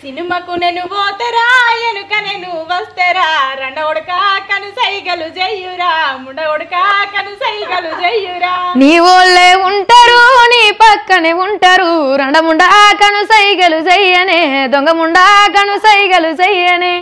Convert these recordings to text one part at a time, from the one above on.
సినిమాకు నేను పోతరా ఎనుక నేను వస్తరా రండోడక కను సైగలు జయ్యురా ముండోడక కను సైగలు జయ్యురా నీ ఓళ్ళే ఉంటారు నీ పక్కనే ఉంటారు రండముండా కను సైగలు చెయ్యనే దొంగముండా కను సైగలు చెయ్యనే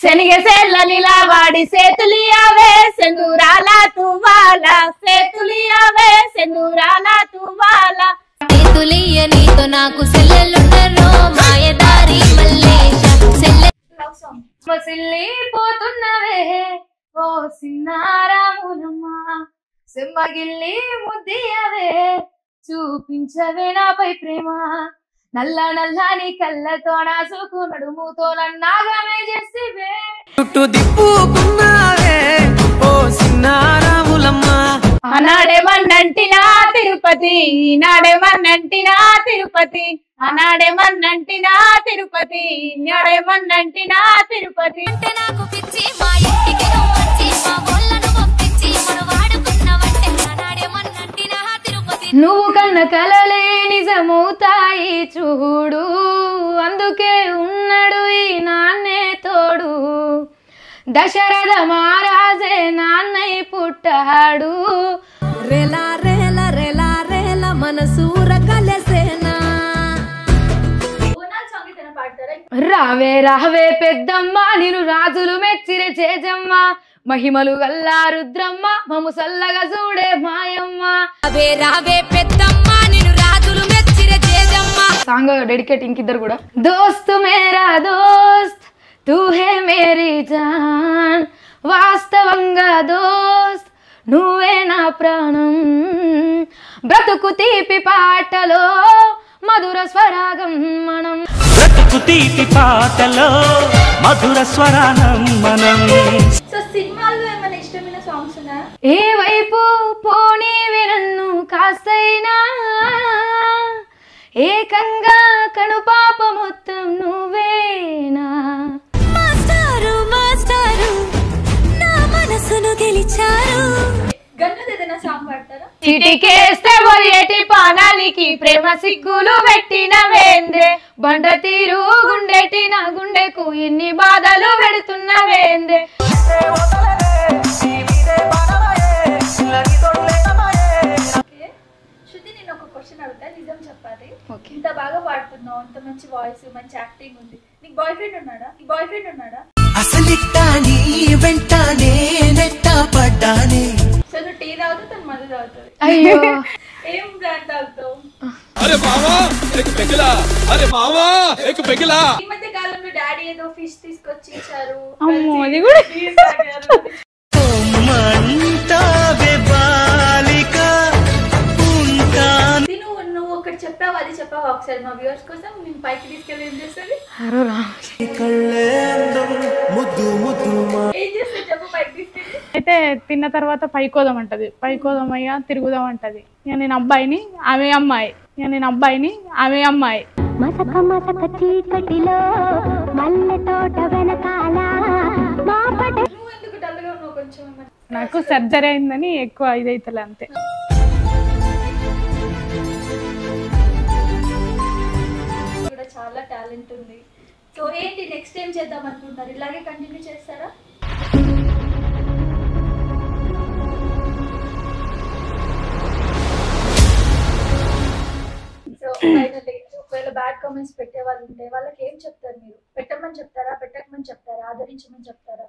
శనిగ సెల్లలిలా వాడి సేతులియావే సెందూరాల తువాల సేతులియావే సెందూరాల తువాల సేతులియ నీతో నాకు సెల్లెలుండరో మాయదారి మల్లేశ సెల్లె మసిల్లి పోతున్నవే ఓ సిన్నారాములమ్మ సెమ్మగిల్లి ముద్దియవే చూపించవే నాపై ప్రేమ నల్ల నల్లని కళ్ళతో నా సూకు నడుముతో నన్నాగమే చేసివే చుట్టూ దిప్పుకున్నావే ఓ సిన్నారాములమ్మ ఆనాడేమన్నంటినా తిరుపతి ఈనాడేమన్నంటినా తిరుపతి ఆనాడేమన్నంటినా తిరుపతి ఈనాడేమన్నంటినా తిరుపతి అంటే నాకు పిచ్చి మా ఇంటికి వచ్చి మా గోళ్ళను పంపించి మనం వాడుకున్నవంటే నాడేమన్నంటినా తిరుపతి నువ్వు కన్న కలలే నిజమవుతాయి చూడు అందుకే ఉన్నాడు ఈ నాన్నే తోడు దశరథ మహారాజే నాన్నై పుట్టాడు రెలా రెలా రెలా రెలా మనసూర కలసేనా రావే రావే పెద్దమ్మ నేను రాజులు మెచ్చిరే చేజమ్మ మహిమలు గల్లా రుద్రమ్మ మము సల్లగా చూడే మాయమ్మ రావే రావే పెద్దమ్మ నేను రాజులు మెచ్చిరే చేజమ్మ సాంగ్ డెడికేట్ ఇంకిద్దరు కూడా దోస్తు మేరా దోస్త్ తూ హే మేరీ జాన్ వాస్తవంగా దోస్త్ నువ్వే నా ప్రాణం బ్రతుకు తీపి పాటలో మధుర స్వరాగం మనం బ్రతుకు తీపి పాటలో మధుర స్వరానం మనం సో సినిమాల్లో ఏమైనా ఇష్టమైన సాంగ్స్ ఉన్నాయా ఏ వైపు పోనీవి నన్ను కాస్తైనా ఏకంగా కనుపాప మొత్తం నువ్వేనా మాస్టారు మాస్టారు నా మనసును గెలిచారు గన్నుది ఏదైనా సాంగ్ పాడతారా చిటికేస్తే ఒరియటి పానానికి ప్రేమ సిగ్గులు పెట్టిన వేందే బండ తీరు గుండెటి నా గుండెకు ఇన్ని బాధలు పెడుతున్న వేందే శృతి నేను ఒక క్వశ్చన్ అడుగుతా నిజం చెప్పాలి ఇంత బాగా పాడుతున్నావు ఇంత మంచి వాయిస్ మంచి యాక్టింగ్ ఉంది నీకు బాయ్ ఫ్రెండ్ ఉన్నాడా అసలిట్టా నీ వెంటానే నెట్ట పడ్డానే సో నువ్వు టీ తాగుతావు తను మందు తాగుతుంది అయ్యో ఏం బ్రాండ్ తాగుతావు अरे मामा एक पिघला अरे मामा एक पिघला ఈ మధ్య కాలంలో డాడీ ఏదో ఫిష్ తీసుకొచ్చి ఇచ్చారు అమ్మో అది కూడా మంటావే బాలిక ఉంటా నువ్వు ఒకటి చెప్పావు అది చెప్పావు ఒకసారి మా వ్యూవర్స్ కోసం నేను పైకి తీసుకెళ్ళి ఏం చేస్తుంది ముద్దు ముద్దు ఏం చేస్తే చెప్పు పైకి తీసుకెళ్ళి అయితే తిన్న తర్వాత పైకోదాం అంటది పైకోదామయ్యా తిరుగుదాం అంటది నేను అబ్బాయిని ఆమె అమ్మాయి మసక మసక చీకటిలో మల్లె తోట వెనకాల నువ్వు ఎందుకు డల్గా ఉన్నావు కొంచెం నాకు సర్జరీ అయిందని ఎక్కువ ఇదైతలే అంతే కూడా చాలా టాలెంట్ ఉంది సో ఏంటి నెక్స్ట్ టైం చేద్దాం అనుకుంటారు ఇలాగే కంటిన్యూ చేస్తారా సో ఫైనల్లీ ఒకవేళ బ్యాడ్ కామెంట్స్ పెట్టే వాళ్ళు ఉంటే వాళ్ళకి ఏం చెప్తారు మీరు పెట్టమని చెప్తారా పెట్టకమని చెప్తారా ఆదరించమని చెప్తారా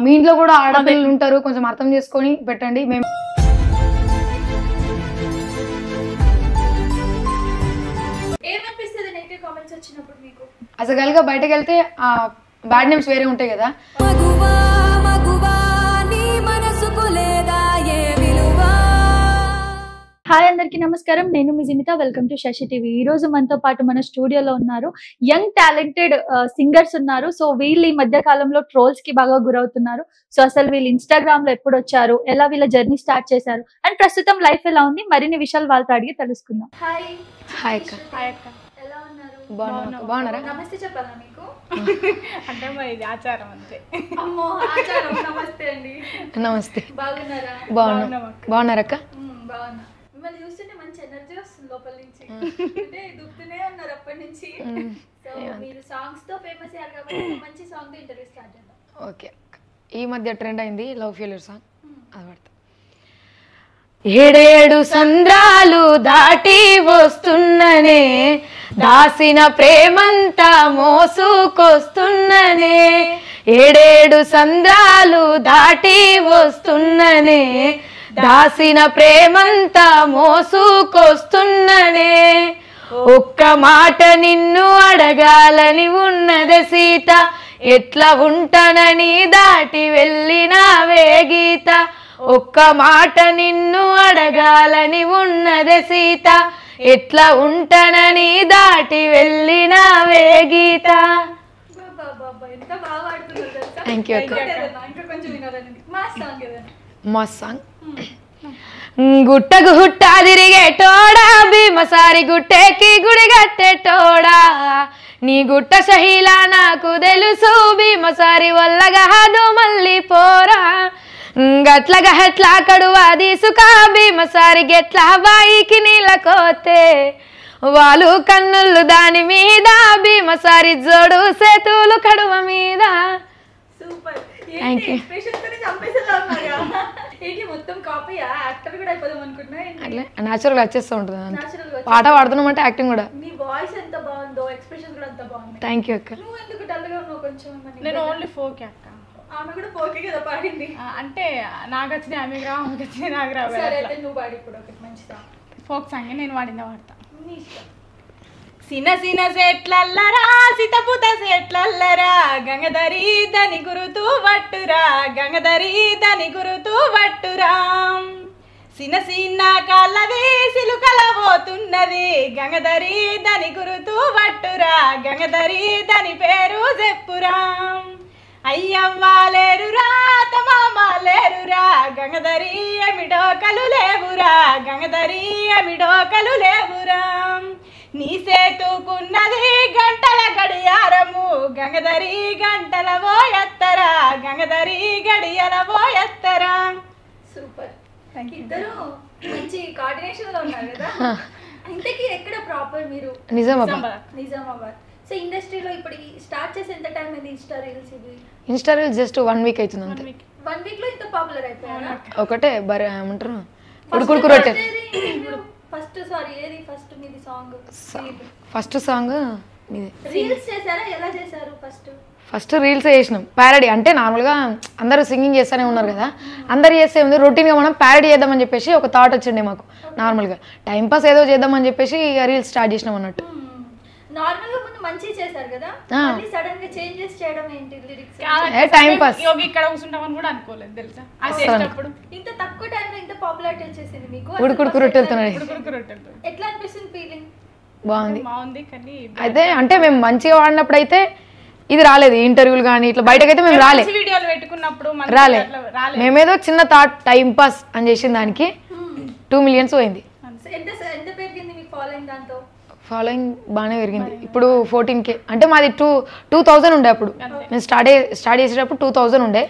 మీ ఇంట్లో కూడా ఆడపిల్లలు ఉంటారు కొంచెం అర్థం చేసుకొని పెట్టండి మేము ఏమనిపిస్తుంది నెగిటివ్ కామెంట్స్ వచ్చినప్పుడు మీకు అసలు బయటకు వెళ్తే బ్యాడ్ నేమ్స్ వేరే ఉంటాయి కదా మగువా మగువా నీ మనసుకు లేదా ఏ విలువా హాయ్ అందరికీ నమస్కారం నేను మీ Jinitha welcome to Sashi TV ఈ రోజు మనతో పాటు మన స్టూడియోలో ఉన్నారు యంగ్ టాలెంటెడ్ సింగర్స్ ఉన్నారు సో వీళ్ళు ఈ మధ్య కాలంలో ట్రోల్స్ కి బాగా గురవుతున్నారు సో అసలు వీళ్ళు ఇన్స్టాగ్రామ్ లో ఎప్పుడు వచ్చారు ఎలా వీళ్ళ జర్నీ స్టార్ట్ చేశారు అండ్ ప్రస్తుతం లైఫ్ ఎలా ఉంది మరిన్ని విషయాలు వాళ్ళతో అడిగి తెలుసుకుందాం హాయ్ హాయ్ అక్క ఎలా ఉన్నారు బాగున్నారా నమస్తే చెప్పాలా మీకు అంటే మరి ఇది ఆచారం అంతే అమ్మో ఆచారం నమస్తే అండి నమస్తే బాగున్నారా బాగున్నారక్క బాగున్నా మిమ్మల్ని చూస్తుంటే మంచి ఎనర్జీ వస్తుంది లోపల నుంచి అంటే దుక్కుతూనే ఉన్నారు అప్పటి నుంచి సో మీరు సాంగ్స్ తో ఫేమస్ అయ్యారు కాబట్టి మంచి సాంగ్ తో ఇంటర్వ్యూ స్టార్ట్ చేద్దాం ఓకే ఈ మధ్య ట్రెండ్ అయింది లవ్ ఫెయిల్యూర్ సాంగ్ అది పడతా ఏడేడు సంద్రాలు దాటి వస్తున్ననే దాసిన ప్రేమంతా మోసుకొస్తున్ననే ఏడేడు సంద్రాలు దాటి వస్తున్ననే దాసిన ప్రేమంతా మోసుకొస్తున్ననే ఒక్క మాట నిన్ను అడగాలని ఉన్నదే సీత ఎట్లా ఉంటానని దాటి వెళ్ళినావే గీత ఒక్క మాట నిన్ను అడగాలని ఉన్నదే సీత ఎట్లా ఉంటానని దాటి వెళ్ళినావే గీత ఎంత బాగా పాడుతున్నారు తెలుసా థ్యాంక్ యూ అక్క ఇంకా కొంచెం వినాలని మా సాంగ్ ఏదైనా మస్త్ సాంగ్ గుట్టకు హుట్టా తిరిగేటోడా భీమసారి గుట్టేకి గుడి కట్టేటోడా నీ గుట్ట సహిలా నాకు తెలుసు భీమసారి వల్లగాదు మళ్ళీ పోరా గట్లగా హెట్లా కడువా తీసుకా భీమసారి గెట్లా బాయికి నీళ్ళకోతే వాళ్ళు కన్నులు దాని మీద భీమసారి జోడు సేతులు కడువ మీద సూపర్ థ్యాంక్ యూ మొత్తం కాపీ యాక్టర్ కూడా అయిపోదాం అనుకున్నా అట్లా న్యాచురల్గా వచ్చేస్తూ ఉంటుంది Natural గా పాట పాడుతున్నామంటే యాక్టింగ్ కూడా మీ వాయిస్ ఎంత బాగుందో ఎక్స్ప్రెషన్ కూడా అంత బాగుంది థ్యాంక్ యూ అక్క నువ్వు ఎందుకు డల్ గా ఉన్నావు కొంచెం నేను ఓన్లీ ఫోక్ అక్క ఆమె కూడా పోకే కదా పాడింది అంటే నాకు వచ్చిన ఆమెకు రా ఆమెకు వచ్చిన నాకు రా సరే అయితే నువ్వు పాడి ఇప్పుడు ఒకటి మంచి సాంగ్ ఫోక్ సాంగ్ నేను వాడిందా వాడతా నీ ఇష్టం సిన సిన సెట్లల్లరా సితపుత సెట్లల్లరా గంగధరి దని గురుతూ వట్టురా గంగధరి దని గురుతూ వట్టురా సిన సిన్న కళ్ళది సిలుకల పోతున్నది గంగధరి దని గురుతూ వట్టురా గంగధరి దని పేరు చెప్పురా అయ్యవ్వ లేరురా తమామ లేరురా గంగధరి ఎమిడోకలు లేవురా గంగధరి ఎమిడోకలు లేవురా నీ సేతుకున్నది గంటల గడియారము గంగధరి గంటల పోయత్తరా గంగధరి గడియల పోయత్తరా సూపర్ ఇద్దరు మంచి కోఆర్డినేషన్ లో ఉన్నారు కదా ఇంతకీ ఎక్కడ ప్రాపర్ మీరు నిజామాబాద్ సో ఇండస్ట్రీలో ఇప్పుడు స్టార్ట్ చేసి ఎంత టైం అయింది ఇన్స్టా రీల్స్ ఇది ఇన్స్టా రీల్స్ జస్ట్ 1 వీక్ అవుతుంది అంతే 1 వీక్ లో ఇంత పాపులర్ అయిపోయారా ఒకటే ఏమంటారు ఉడుకుడుకు రొట్టె ఫస్ట్ సారీ ఏది ఫస్ట్ మీది సాంగ్ ఫస్ట్ సాంగ్ మీదే రీల్స్ చేశారా ఎలా చేశారు ఫస్ట్ రీల్స్ చేసినాం ప్యారడీ అంటే నార్మల్గా అందరూ సింగింగ్ చేస్తూనే ఉన్నారు కదా అందరు చేస్తే ఉంది రొటీన్గా మనం ప్యారడీ చేద్దామని చెప్పేసి ఒక థాట్ వచ్చిండే మాకు నార్మల్గా టైంపాస్ ఏదో చేద్దామని చెప్పేసి రీల్స్ స్టార్ట్ చేసినాం అన్నట్టు నార్మల్ గా ముందు మంచి చేశారు కదా మళ్ళీ సడన్ గా చేంజెస్ చేయడం ఏంటి లిరిక్స్ టైం పాస్ ఇక్కడ కూర్చుంటామని కూడా అనుకోలేదు తెలుసా అది చేసేటప్పుడు ఇంత తక్కువ టైం లో ఇంత పాపులారిటీ వచ్చేసింది మీకు ఉడుకుడుకు రొట్టెలుతున్నాయి ఎట్లా అనిపిస్తుంది ఫీలింగ్ బాగుంది కానీ అయితే అంటే మేము మంచిగా వాడినప్పుడు అయితే ఇది రాలేదు ఇంటర్వ్యూలు కానీ ఇట్లా బయటకైతే మేము వీడియోలు పెట్టుకున్నప్పుడు రాలే మేమేదో చిన్న థాట్ టైం పాస్ అని చేసిన దానికి 2 million పోయింది ఎంత పెరిగింది మీ ఫాలోయింగ్ దాంతో ఫాలోయింగ్ బాగానే పెరిగింది ఇప్పుడు 14K అంటే మాది 2000 ఉండే అప్పుడు మేము స్టార్ట్ చేసేటప్పుడు 2000 ఉండే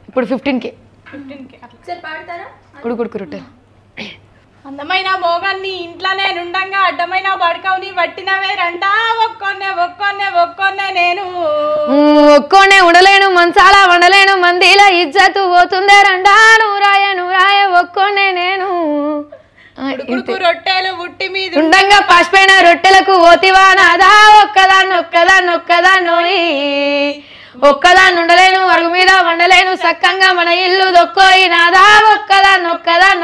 ఇప్పుడు 15K ఉడుకుడుకు రొట్టె అందమైన మోగాన్ని ఇంట్లో నేనుండంగా అడ్డమైన బడకవుని పట్టినవే రంటా ఒక్కొన్నే నేను ఒక్కొన్నే ఉండలేను మంచాల వండలేను మందిలా ఇజ్జతు పోతుందే రండా నూరాయ ఒక్కొన్నే నేను రొట్టెలు ఉట్టి మీద ఉండంగా పాసిపోయిన రొట్టెలకు ఓతివా నాదా ఒక్కదాన్నోయి ఒక్కదాన్ని ఉండలేను అరుగు మీద వండలేను సక్కంగా మన ఇల్లు దొక్కోయి నాదా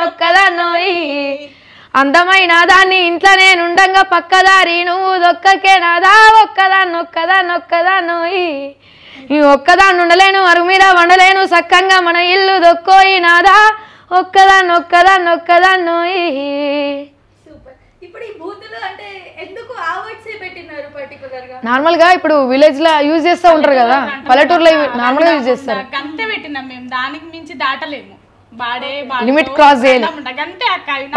ఒక్కదాన్నోయి అందమైన దాన్ని ఇంట్లో నేను ఉండంగా పక్కదారి నువ్వు దొక్కకే నాదా ఒక్కదాన్నోయి ఒక్కదాన్ని ఉండలేను అరుగు మీద వండలేను సక్కంగా మన ఇల్లు దొక్కోయి నాదా ఒక్కదాన్నోయి ఇప్పుడు ఈ బూతులు అంటే ఎందుకు ఆ వర్డ్స్ పెట్టినారు పర్టిక్యులర్ గా నార్మల్ గా ఇప్పుడు విలేజ్ లో యూజ్ చేస్తూ ఉంటారు కదా పల్లెటూరులో నార్మల్ గా యూజ్ చేస్తారు గంతే పెట్టినాం మేము దానికి మించి దాటలేము లిమిట్ క్రాస్ చేయాలి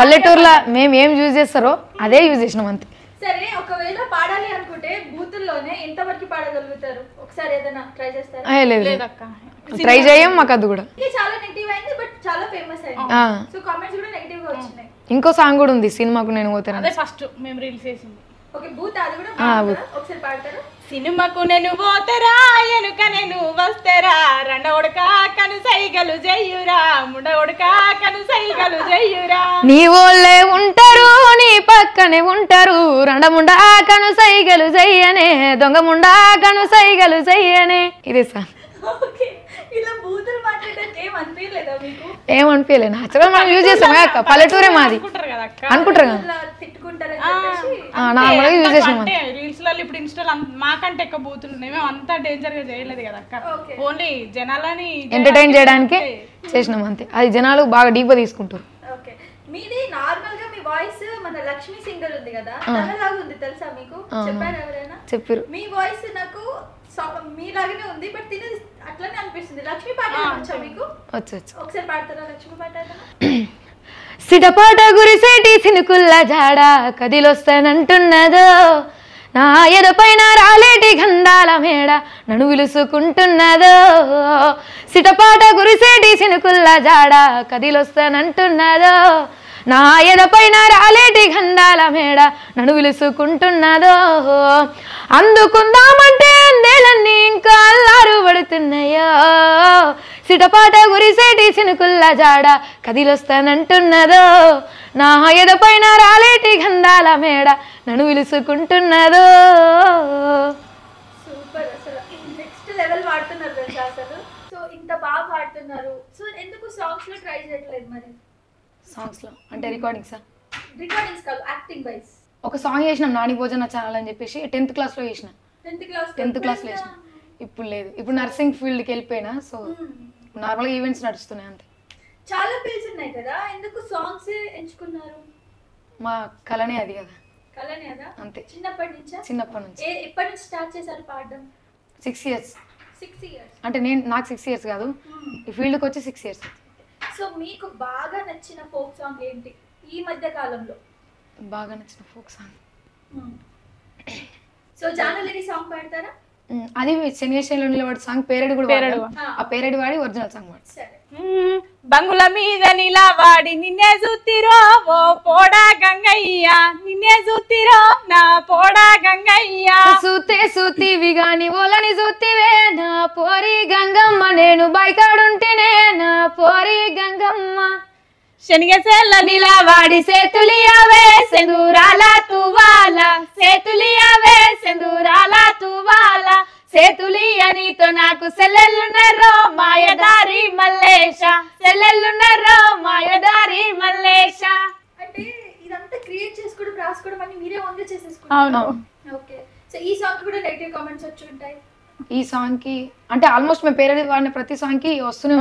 పల్లెటూరులో మేము ఏం యూజ్ చేస్తారో అదే యూజ్ చేసినాం అంతే సరే ఒకవేళ పాడాలి అనుకుంటే బూతుల్లోనే ఎంత వరకు పాడగలుగుతారు ఒకసారి ఏదైనా ట్రై చేస్తారా లేదు ట్రై చేయం మాకు అది కూడా చాలా నెగటివ్ అయింది బట్ చాలా ఫేమస్ అయింది సో కామెంట్స్ కూడా నెగటివ్ గా వచ్చినాయి ఇంకో సాంగ్ కూడా ఉంది సినిమాకు నేను పోతాను. అదే ఫస్ట్ మేము రీల్స్ చేసింది. ఓకే బూత్ అది కూడా బాగుందా? ఒకసారి పాడతారా? సినిమాకు నేను పోతరా ఎనుక నేను వస్తరా రెండ ఉడక కను సైగలు జయ్యురా ముండ ఉడక కను సైగలు జయ్యురా. నీ ఓళ్ళే ఉంటారు నీ పక్కనే ఉంటారు రండముండా కను సైగలు చెయ్యనే దొంగముండా కను సైగలు చెయ్యనే. ఇదే సార్. ఓకే ఇలా బూతులు మాట్లాడడానికి ఏం అనిపించలేదా మీకు? ఏమనిపించలేదు, నాచురల్ మనం యూజ్ చేస్తాం అక్క, పల్లెటూరే మాది అనుకుంటారు కదా అక్క, అనుకుంటారు కదా, ఇలా తిట్టుకుంటారని చెప్పేసి నార్మల్గా యూజ్ చేసాం. అంటే రీల్స్ లో ఇప్పుడు ఇన్స్టాల్ మాకంటే ఎక్కువ బూతులున్నాయి. మేము అంతా డేంజర్ గా చేయలేదు కదా అక్క, ఓన్లీ జనాలని ఎంటర్టైన్ చేయడానికి చేసినాం అంతే. అది జనాలు బాగా డీప్ గా తీసుకుంటారు. ఓకే మీది నార్మల్ గా మీ వాయిస్ మన లక్ష్మీ సింగర్ ఉంది కదా తనలాగా ఉంది తెలుసా మీకు? చెప్పారు ఎవరైనా? చెప్పారు. మీ వాయిస్ నాకు మీలాగానే ఉంది బట్ తిన అట్లనే అనిపిస్తుంది. లక్ష్మీ పాట వచ్చా మీకు? వచ్చు. ఒకసారి పాడతారా లక్ష్మీ పాట? సిటపాట గురిసేటి సినుకుల్ల జాడ కదిలొస్తానంటున్నదో నా ఎదపైన రాలేటి గంధాల మేడ నన్ను విలుసుకుంటున్నదో. సిటపాట గురిసేటి సినుకుల్ల జాడ కదిలొస్తానంటున్నదో నా ఎదపైన రాలేటి గంధాల మేడ నన్ను విలుసుకుంటున్నదో. అందుకుందామంటే అందేలన్నీ ఇంకా అల్లారు పడుతున్నాయో సిటపాట గురిసేటి సినుకుల్ల జాడ కదిలొస్తానంటున్నదో నా ఎదపైన రాలేటి గంధాల మేడ నన్ను విలుసుకుంటున్నదో. సూపర్, అసలు నెక్స్ట్ లెవెల్ పాడుతున్నారు తెలుసా అసలు. సో ఇంత బాగా పాడుతున్నారు, సో ఎందుకు సాంగ్స్ లో ట్రై చేయట్లేదు మరి? సాంగ్స్ లో అంటే రికార్డింగ్స్ కాదు, యాక్టింగ్ వైస్. ఒక సాంగ్ చేసినాం నాని భోజన ఛానల్ అని చెప్పేసి 10th క్లాస్ లో చేసిన. 10th క్లాస్ లో చేసిన. ఇప్పుడు లేదు, ఇప్పుడు నర్సింగ్ ఫీల్డ్ కి వెళ్ళిపోయినా. సో నార్మల్గా ఈవెంట్స్ నడుస్తున్నాయి అంతే. చాలా పిల్స్ ఉన్నాయి కదా, ఎందుకు సాంగ్స్ ఎంచుకున్నారు? మా కళనే అది కదా. కళనే కదా అంతే. చిన్నప్పటి నుంచి ఎప్పటి నుంచి స్టార్ట్ చేశారు పాడడం? 6 years. 6 years అంటే నాకు 6 years కాదు, ఈ ఫీల్డ్కి వచ్చి 6 years. సో మీకు బాగా నచ్చిన ఫోక్ సాంగ్ ఏంటి ఈ మధ్య కాలంలో? బాగా నచ్చిన ఫోక్ సాంగ్ సో జానలిరి సాంగ్ పాడతారా? అది శనియేశ్వరంలో నిలబడి సాంగ్ పేరెడ్ కూడా ఆ పేరెడ్ వాడి ఒరిజినల్ సాంగ్ వాడు. సరే. బంగుల మీద నిలవాడి నిన్నే చూతిరో ఓ పోడా గంగయ్య నిన్నే చూతిరో నా పోడా గంగయ్య. సూతే సూతివి గాని ఓలని సూతివే నా పోరి గంగమ్మ నేను బైకాడుంటేనే నా పోరి గంగమ్మ. శనిగసేళ్ళ నిలవాడి సేతులియావే సెందూరాల తువాల సేతులియావే సెందూరాల తువాల సేతులియ నీతో నాకు సెల్లెల్లున్నరో మాయదారి మల్లేశ సెల్లెల్లున్నరో మాయదారి మల్లేశ. అంటే ఇదంతా క్రియేట్ చేసుకోవడం రాసుకోవడం అన్ని మీరే ఓన్గా చేసేసుకుంటారు? అవును. ఓకే. సో ఈ సాంగ్ కూడా నెగటివ్ కామెంట్స్ వచ్చి ఉంటాయి? ఈ సాంగ్ కి అంటే ఆల్మోస్ట్ మేము పేరెడ్ వాడిన ప్రతి సాంగ్ కి వస్తూనే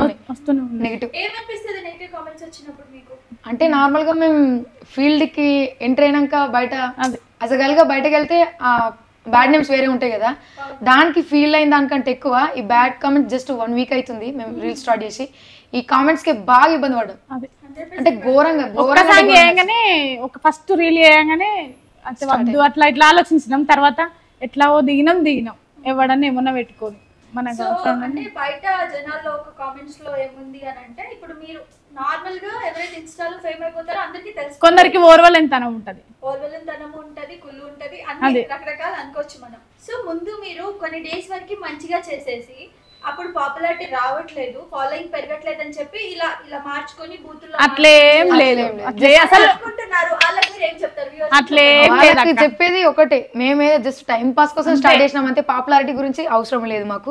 నెగటివ్. ఏమనిపిస్తుంది నెగటివ్ కామెంట్స్ వచ్చినప్పుడు మీకు? అంటే నార్మల్ గా మేము ఫీల్డ్ కి ఎంటర్ అయినాక బయట అసలు గా బయటకు వెళ్తే ఆ బ్యాడ్ నేమ్స్ వేరే ఉంటాయి కదా, దానికి ఫీల్ అయిన దానికంటే ఎక్కువ ఈ బ్యాడ్ కామెంట్స్ జస్ట్ 1 week అవుతుంది మేము రీల్ స్టార్ట్ చేసి. ఈ కామెంట్స్ కి బాగా ఇబ్బంది పడ్డాం, అంటే ఘోరంగా ఒక ఫస్ట్ రీల్ చేయగానే వద్దు అట్లా ఇట్లా ఆలోచించినాం. తర్వాత ఎట్లా దిగినాం ఎవడన్నా ఏమన్నా పెట్టుకోని మనకు అంటే బయట జనాల్లో ఒక కామెంట్స్ లో ఏముంది అని అంటే, ఇప్పుడు మీరు నార్మల్ గా ఎవరైతే ఇన్స్టాలో ఫేమ్ అయిపోతారో అందరికి తెలుసు, కొందరికి ఓర్వలేనితనం ఉంటది, కుళ్ళు ఉంటది, అన్ని రకరకాలు అనుకోవచ్చు మనం. సో ముందు మీరు కొన్ని డేస్ వరకు మంచిగా చేసేసి అప్పుడు పాపులారిటీ రావట్లేదు, ఫాలోయింగ్ పెరగట్లేదు అని చెప్పి ఇలా ఇలా మార్చుకొని బూతుల్లో అట్లేం లేదు అసలు అనుకుంటున్నారు. వాళ్ళకి మీరు ఏం చెప్తారు? అట్లేం లేదు, చెప్పేది ఒకటే, మేమే జస్ట్ టైం పాస్ కోసం స్టార్ట్ చేసినాం అంతే. పాపులారిటీ గురించి అవసరం లేదు మాకు.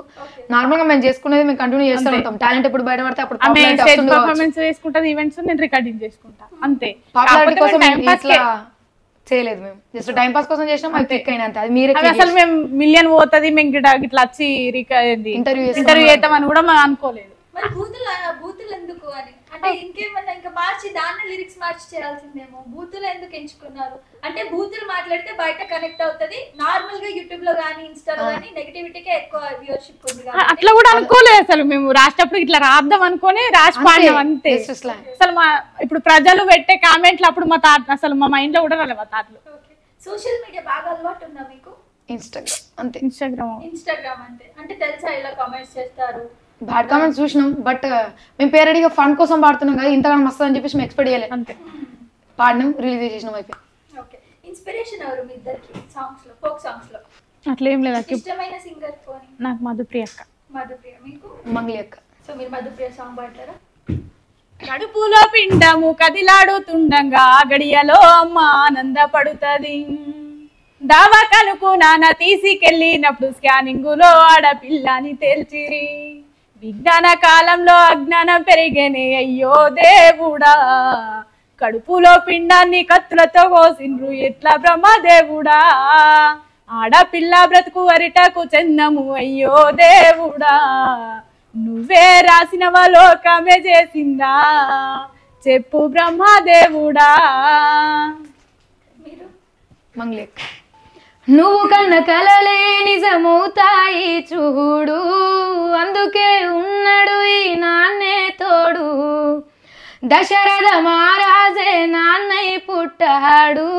నార్మల్ గా మేము చేసుకునేది మేము కంటిన్యూ చేస్తూ ఉంటాం. టాలెంట్ ఎప్పుడు బయట పడితే అప్పుడు పర్ఫార్మెన్స్ చేసుకుంటా, ఈవెంట్స్ నేను రికార్డింగ్ చేసుకుంటా అంతే. పాపులారిటీ కోసం ఇట్లా చేయలేదు, మేము జస్ట్ టైం పాస్ కోసం చేసినాం. అది క్లిక్ అయినా అంతే. అది మీరే అసలు మేము మిలియన్ పోతుంది మేము ఇట్లా వచ్చి ఇంటర్వ్యూ చేద్దామని కూడా మనం అనుకోలేదు. మరి బూతులు ఎందుకు అని అంటే ఇంకేమన్నా ఇంకా మార్చి దాన్ని లిరిక్స్ మార్చి చేయాల్సిందేమో. బూతులు ఎందుకు ఎంచుకున్నారు అంటే బూతులు మాట్లాడితే బయట కనెక్ట్ అవుతుంది, నార్మల్ గా యూట్యూబ్ లో గానీ ఇన్స్టాలో గానీ నెగటివిటీకే ఎక్కువ వ్యూవర్షిప్ ఉంది. అట్లా కూడా అనుకోలేదు అసలు, మేము రాసేటప్పుడు ఇట్లా రాద్దాం అనుకుని రాసి పాడినాం అంతే. అసలు మా ఇప్పుడు ప్రజలు పెట్టే కామెంట్లు అప్పుడు మా తాత అసలు మా మైండ్ లో కూడా రాలేదు మా తాతలు. సోషల్ మీడియా బాగా అలవాటు ఉందా మీకు? ఇన్స్టాగ్రామ్ అంతే. అంటే తెలుసా ఇలా కామెంట్స్ చేస్తారు? బ్యాడ్ కామెంట్స్ చూసినాం, బట్ మేము పేరెడీగా ఫన్ కోసం పాడుతున్నాం కదా, ఇంతగా మస్తు అని చెప్పేసి మేము ఎక్స్పెక్ట్ చేయలేదు అంతే. పాడినాం, రిలీజ్ చేసినాం, అయిపోయి. ఓకే, ఇన్స్పిరేషన్ ఎవరు మీ ఇద్దరికి సాంగ్స్ లో, ఫోక్ సాంగ్స్ లో? అట్లా ఏం లేదు అక్క. ఇష్టమైన సింగర్ పోని? నాకు మధుప్రియ అక్క. మధుప్రియ. మీకు? మంగ్లీ అక్క. సో మీరు మధుప్రియ సాంగ్ పాడతారా? కడుపులో పిండము కదిలాడుతుండగా గడియలో అమ్మ ఆనందపడుతుంది. దావాకనుకు నాన్న తీసుకెళ్ళినప్పుడు స్కానింగులో ఆడపిల్లని తేల్చిరి. విజ్ఞాన కాలంలో అజ్ఞానం పెరిగేనే అయ్యో దేవుడా. కడుపులో పిండాన్ని కత్తులతో కోసిండ్రు ఎట్లా బ్రహ్మదేవుడా. ఆడపిల్ల బ్రతుకు అరిటకు చెందము అయ్యో దేవుడా. నువ్వే రాసినవా లోకమే చేసిందా చెప్పు బ్రహ్మదేవుడా. మీరు? మంగ్లీ అక్క. నువ్వు కన్న కలలే నిజమవుతాయి చూడు, అందుకే ఉన్నాడు ఈ నాన్నే తోడు. దశరథ మహారాజే నాన్నై పుట్టాడు,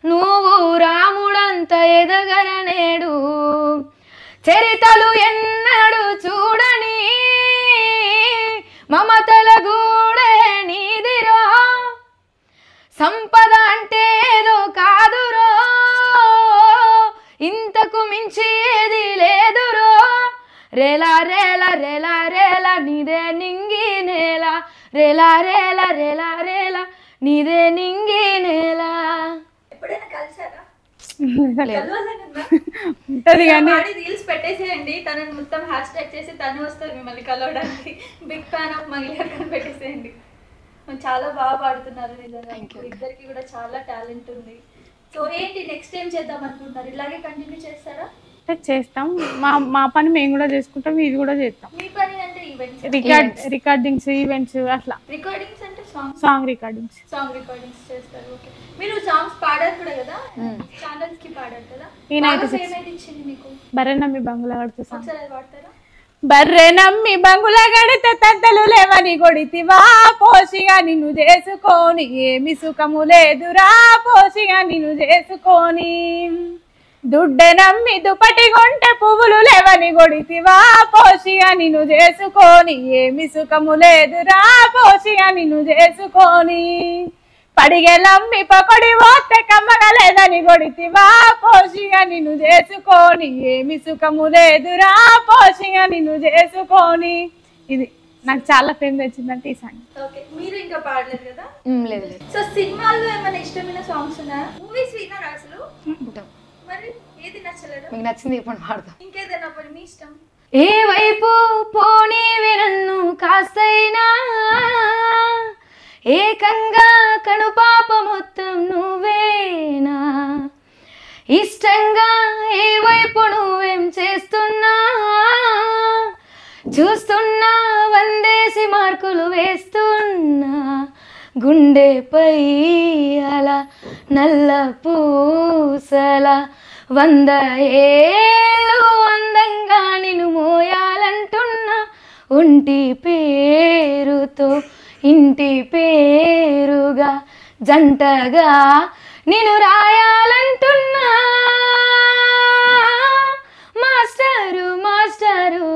నువ్వు రాముడంత ఎదగరనేడు. చరితలు ఎన్నడు చూడని మమతల గూడే నీదిరో. సంపద అంటే ఏదో కాదురో, ఇంతకు మించేది లేదురో. రేలా రేలా రేలా రేలా నీదే నింగి నేల, రేలా రేలా రేలా రేలా నీదే నింగి నేల. ఎప్పుడైనా కలిసారా? ఉంటది కానీ రీల్స్ పెట్టేసేయండి, తనని మొత్తం హ్యాష్ ట్యాగ్ చేసి తను వస్తుంది మిమ్మల్ని కలవడానికి. బిగ్ ఫ్యాన్ ఆఫ్ మంగ్లీ అక్క పెట్టేసేయండి. చాలా బాగా పాడుతున్నారు నిజంగా, ఇద్దరికి కూడా చాలా టాలెంట్ ఉంది. సో ఏంటి నెక్స్ట్ ఏం చేద్దాం అనుకుంటున్నారు? ఇలాగే కంటిన్యూ చేస్తారా? చేస్తాం, మా పని మేము కూడా చేసుకుంటాం, ఇది కూడా చేస్తాం. మీ పని అంటే ఈవెంట్స్, రికార్డింగ్స్, ఈవెంట్స్ అట్లా. రికార్డింగ్స్ అంటే సాంగ్ రికార్డింగ్స్. సాంగ్ రికార్డింగ్స్ చేస్తారు. ఓకే, మీరు సాంగ్స్ పాడారు కూడా కదా, ఛానల్స్ కి పాడారు కదా. ఏమైతే ఇచ్చింది మీకు? బర్రె నమ్మి బంగులా కడితే సాంగ్ ఒకసారి పాడతారా? బర్రె నమ్మి బంగులా గడితే తద్దలు లేవని కొడితివా, పోషిగా నిన్ను చేసుకొని ఏమి సుఖము లేదురా, పోషిగా నిన్ను చేసుకొని. దుడ్డె నమ్మి దుపటి కొంటే పువ్వులు లేవని కొడితివా, పోషిగా నిన్ను చేసుకొని ఏమి సుఖము లేదురా, పోషిగా నిన్ను చేసుకొని. పడిగెలమ్మి పకొడి పోతే కమ్మగా లేదని కొడితివా, పోషిగా నిన్ను చేసుకొని ఏమి సుఖము లేదురా, పోషిగా నిన్ను చేసుకొని. ఇది నాకు చాలా ఫేమ్ తెచ్చిందంటే ఈ సాంగ్. ఓకే, మీరు ఇంకా పాడలేదు కదా? లేదు లేదు. సో సినిమాల్లో ఏమైనా ఇష్టమైన సాంగ్స్ ఉన్నాయా? మూవీస్ విన్నారా అసలు? మరి ఏది నచ్చలేదు? మీకు నచ్చింది ఇప్పుడు పాడతాం. ఇంకేదైనా పని మీ ఇష్టం. ఏ వైపు పోనీవి నన్ను కాస్తైనా, ఏకంగా కనుపాప మొత్తం నువ్వేనా. ఇష్టంగా ఏ వైపు నువ్వేం చేస్తున్నా, చూస్తున్నా వందేసి మార్కులు వేస్తున్నా. గుండెపై అలా నల్ల పూసల 100 ఏళ్ళు అందంగా నిన్ను మోయాలంటున్నా. ఒంటి పేరుతో ఇంటి పేరుగా జంటగా నిన్ను రాయాలంటున్నా. మాస్టరు మాస్టరు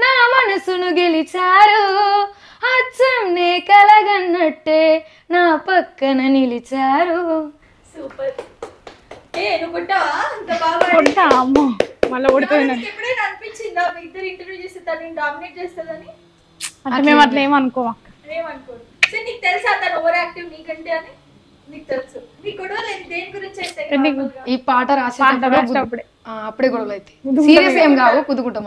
నా మనసును గెలిచారు, అచ్చం నే కలగన్నట్టే నా పక్కన నిలిచారు. సూపర్. నువ్వు కొట్టావా? అంత బాగా అమ్మో మళ్ళీ కొడుతుంది. ఎప్పుడైనా అనిపించిందా మీ ఇద్దరు ఇంటర్వ్యూ చేస్తే తను డామినేట్ చేస్తుందని? అంటే మేము అట్లా ఏమనుకో. ఏమనుకోరు. సో నీకు తెలుసా తను ఓవర్ యాక్టివ్ నీకంటే అని? నీకు తెలుసు. నీ గొడవలు దేని గురించి అయితే? ఈ పాట రాసేటప్పుడు అప్పుడే గొడవలు అయితే సీరియస్ ఏం కావు, కుదుకుంటాం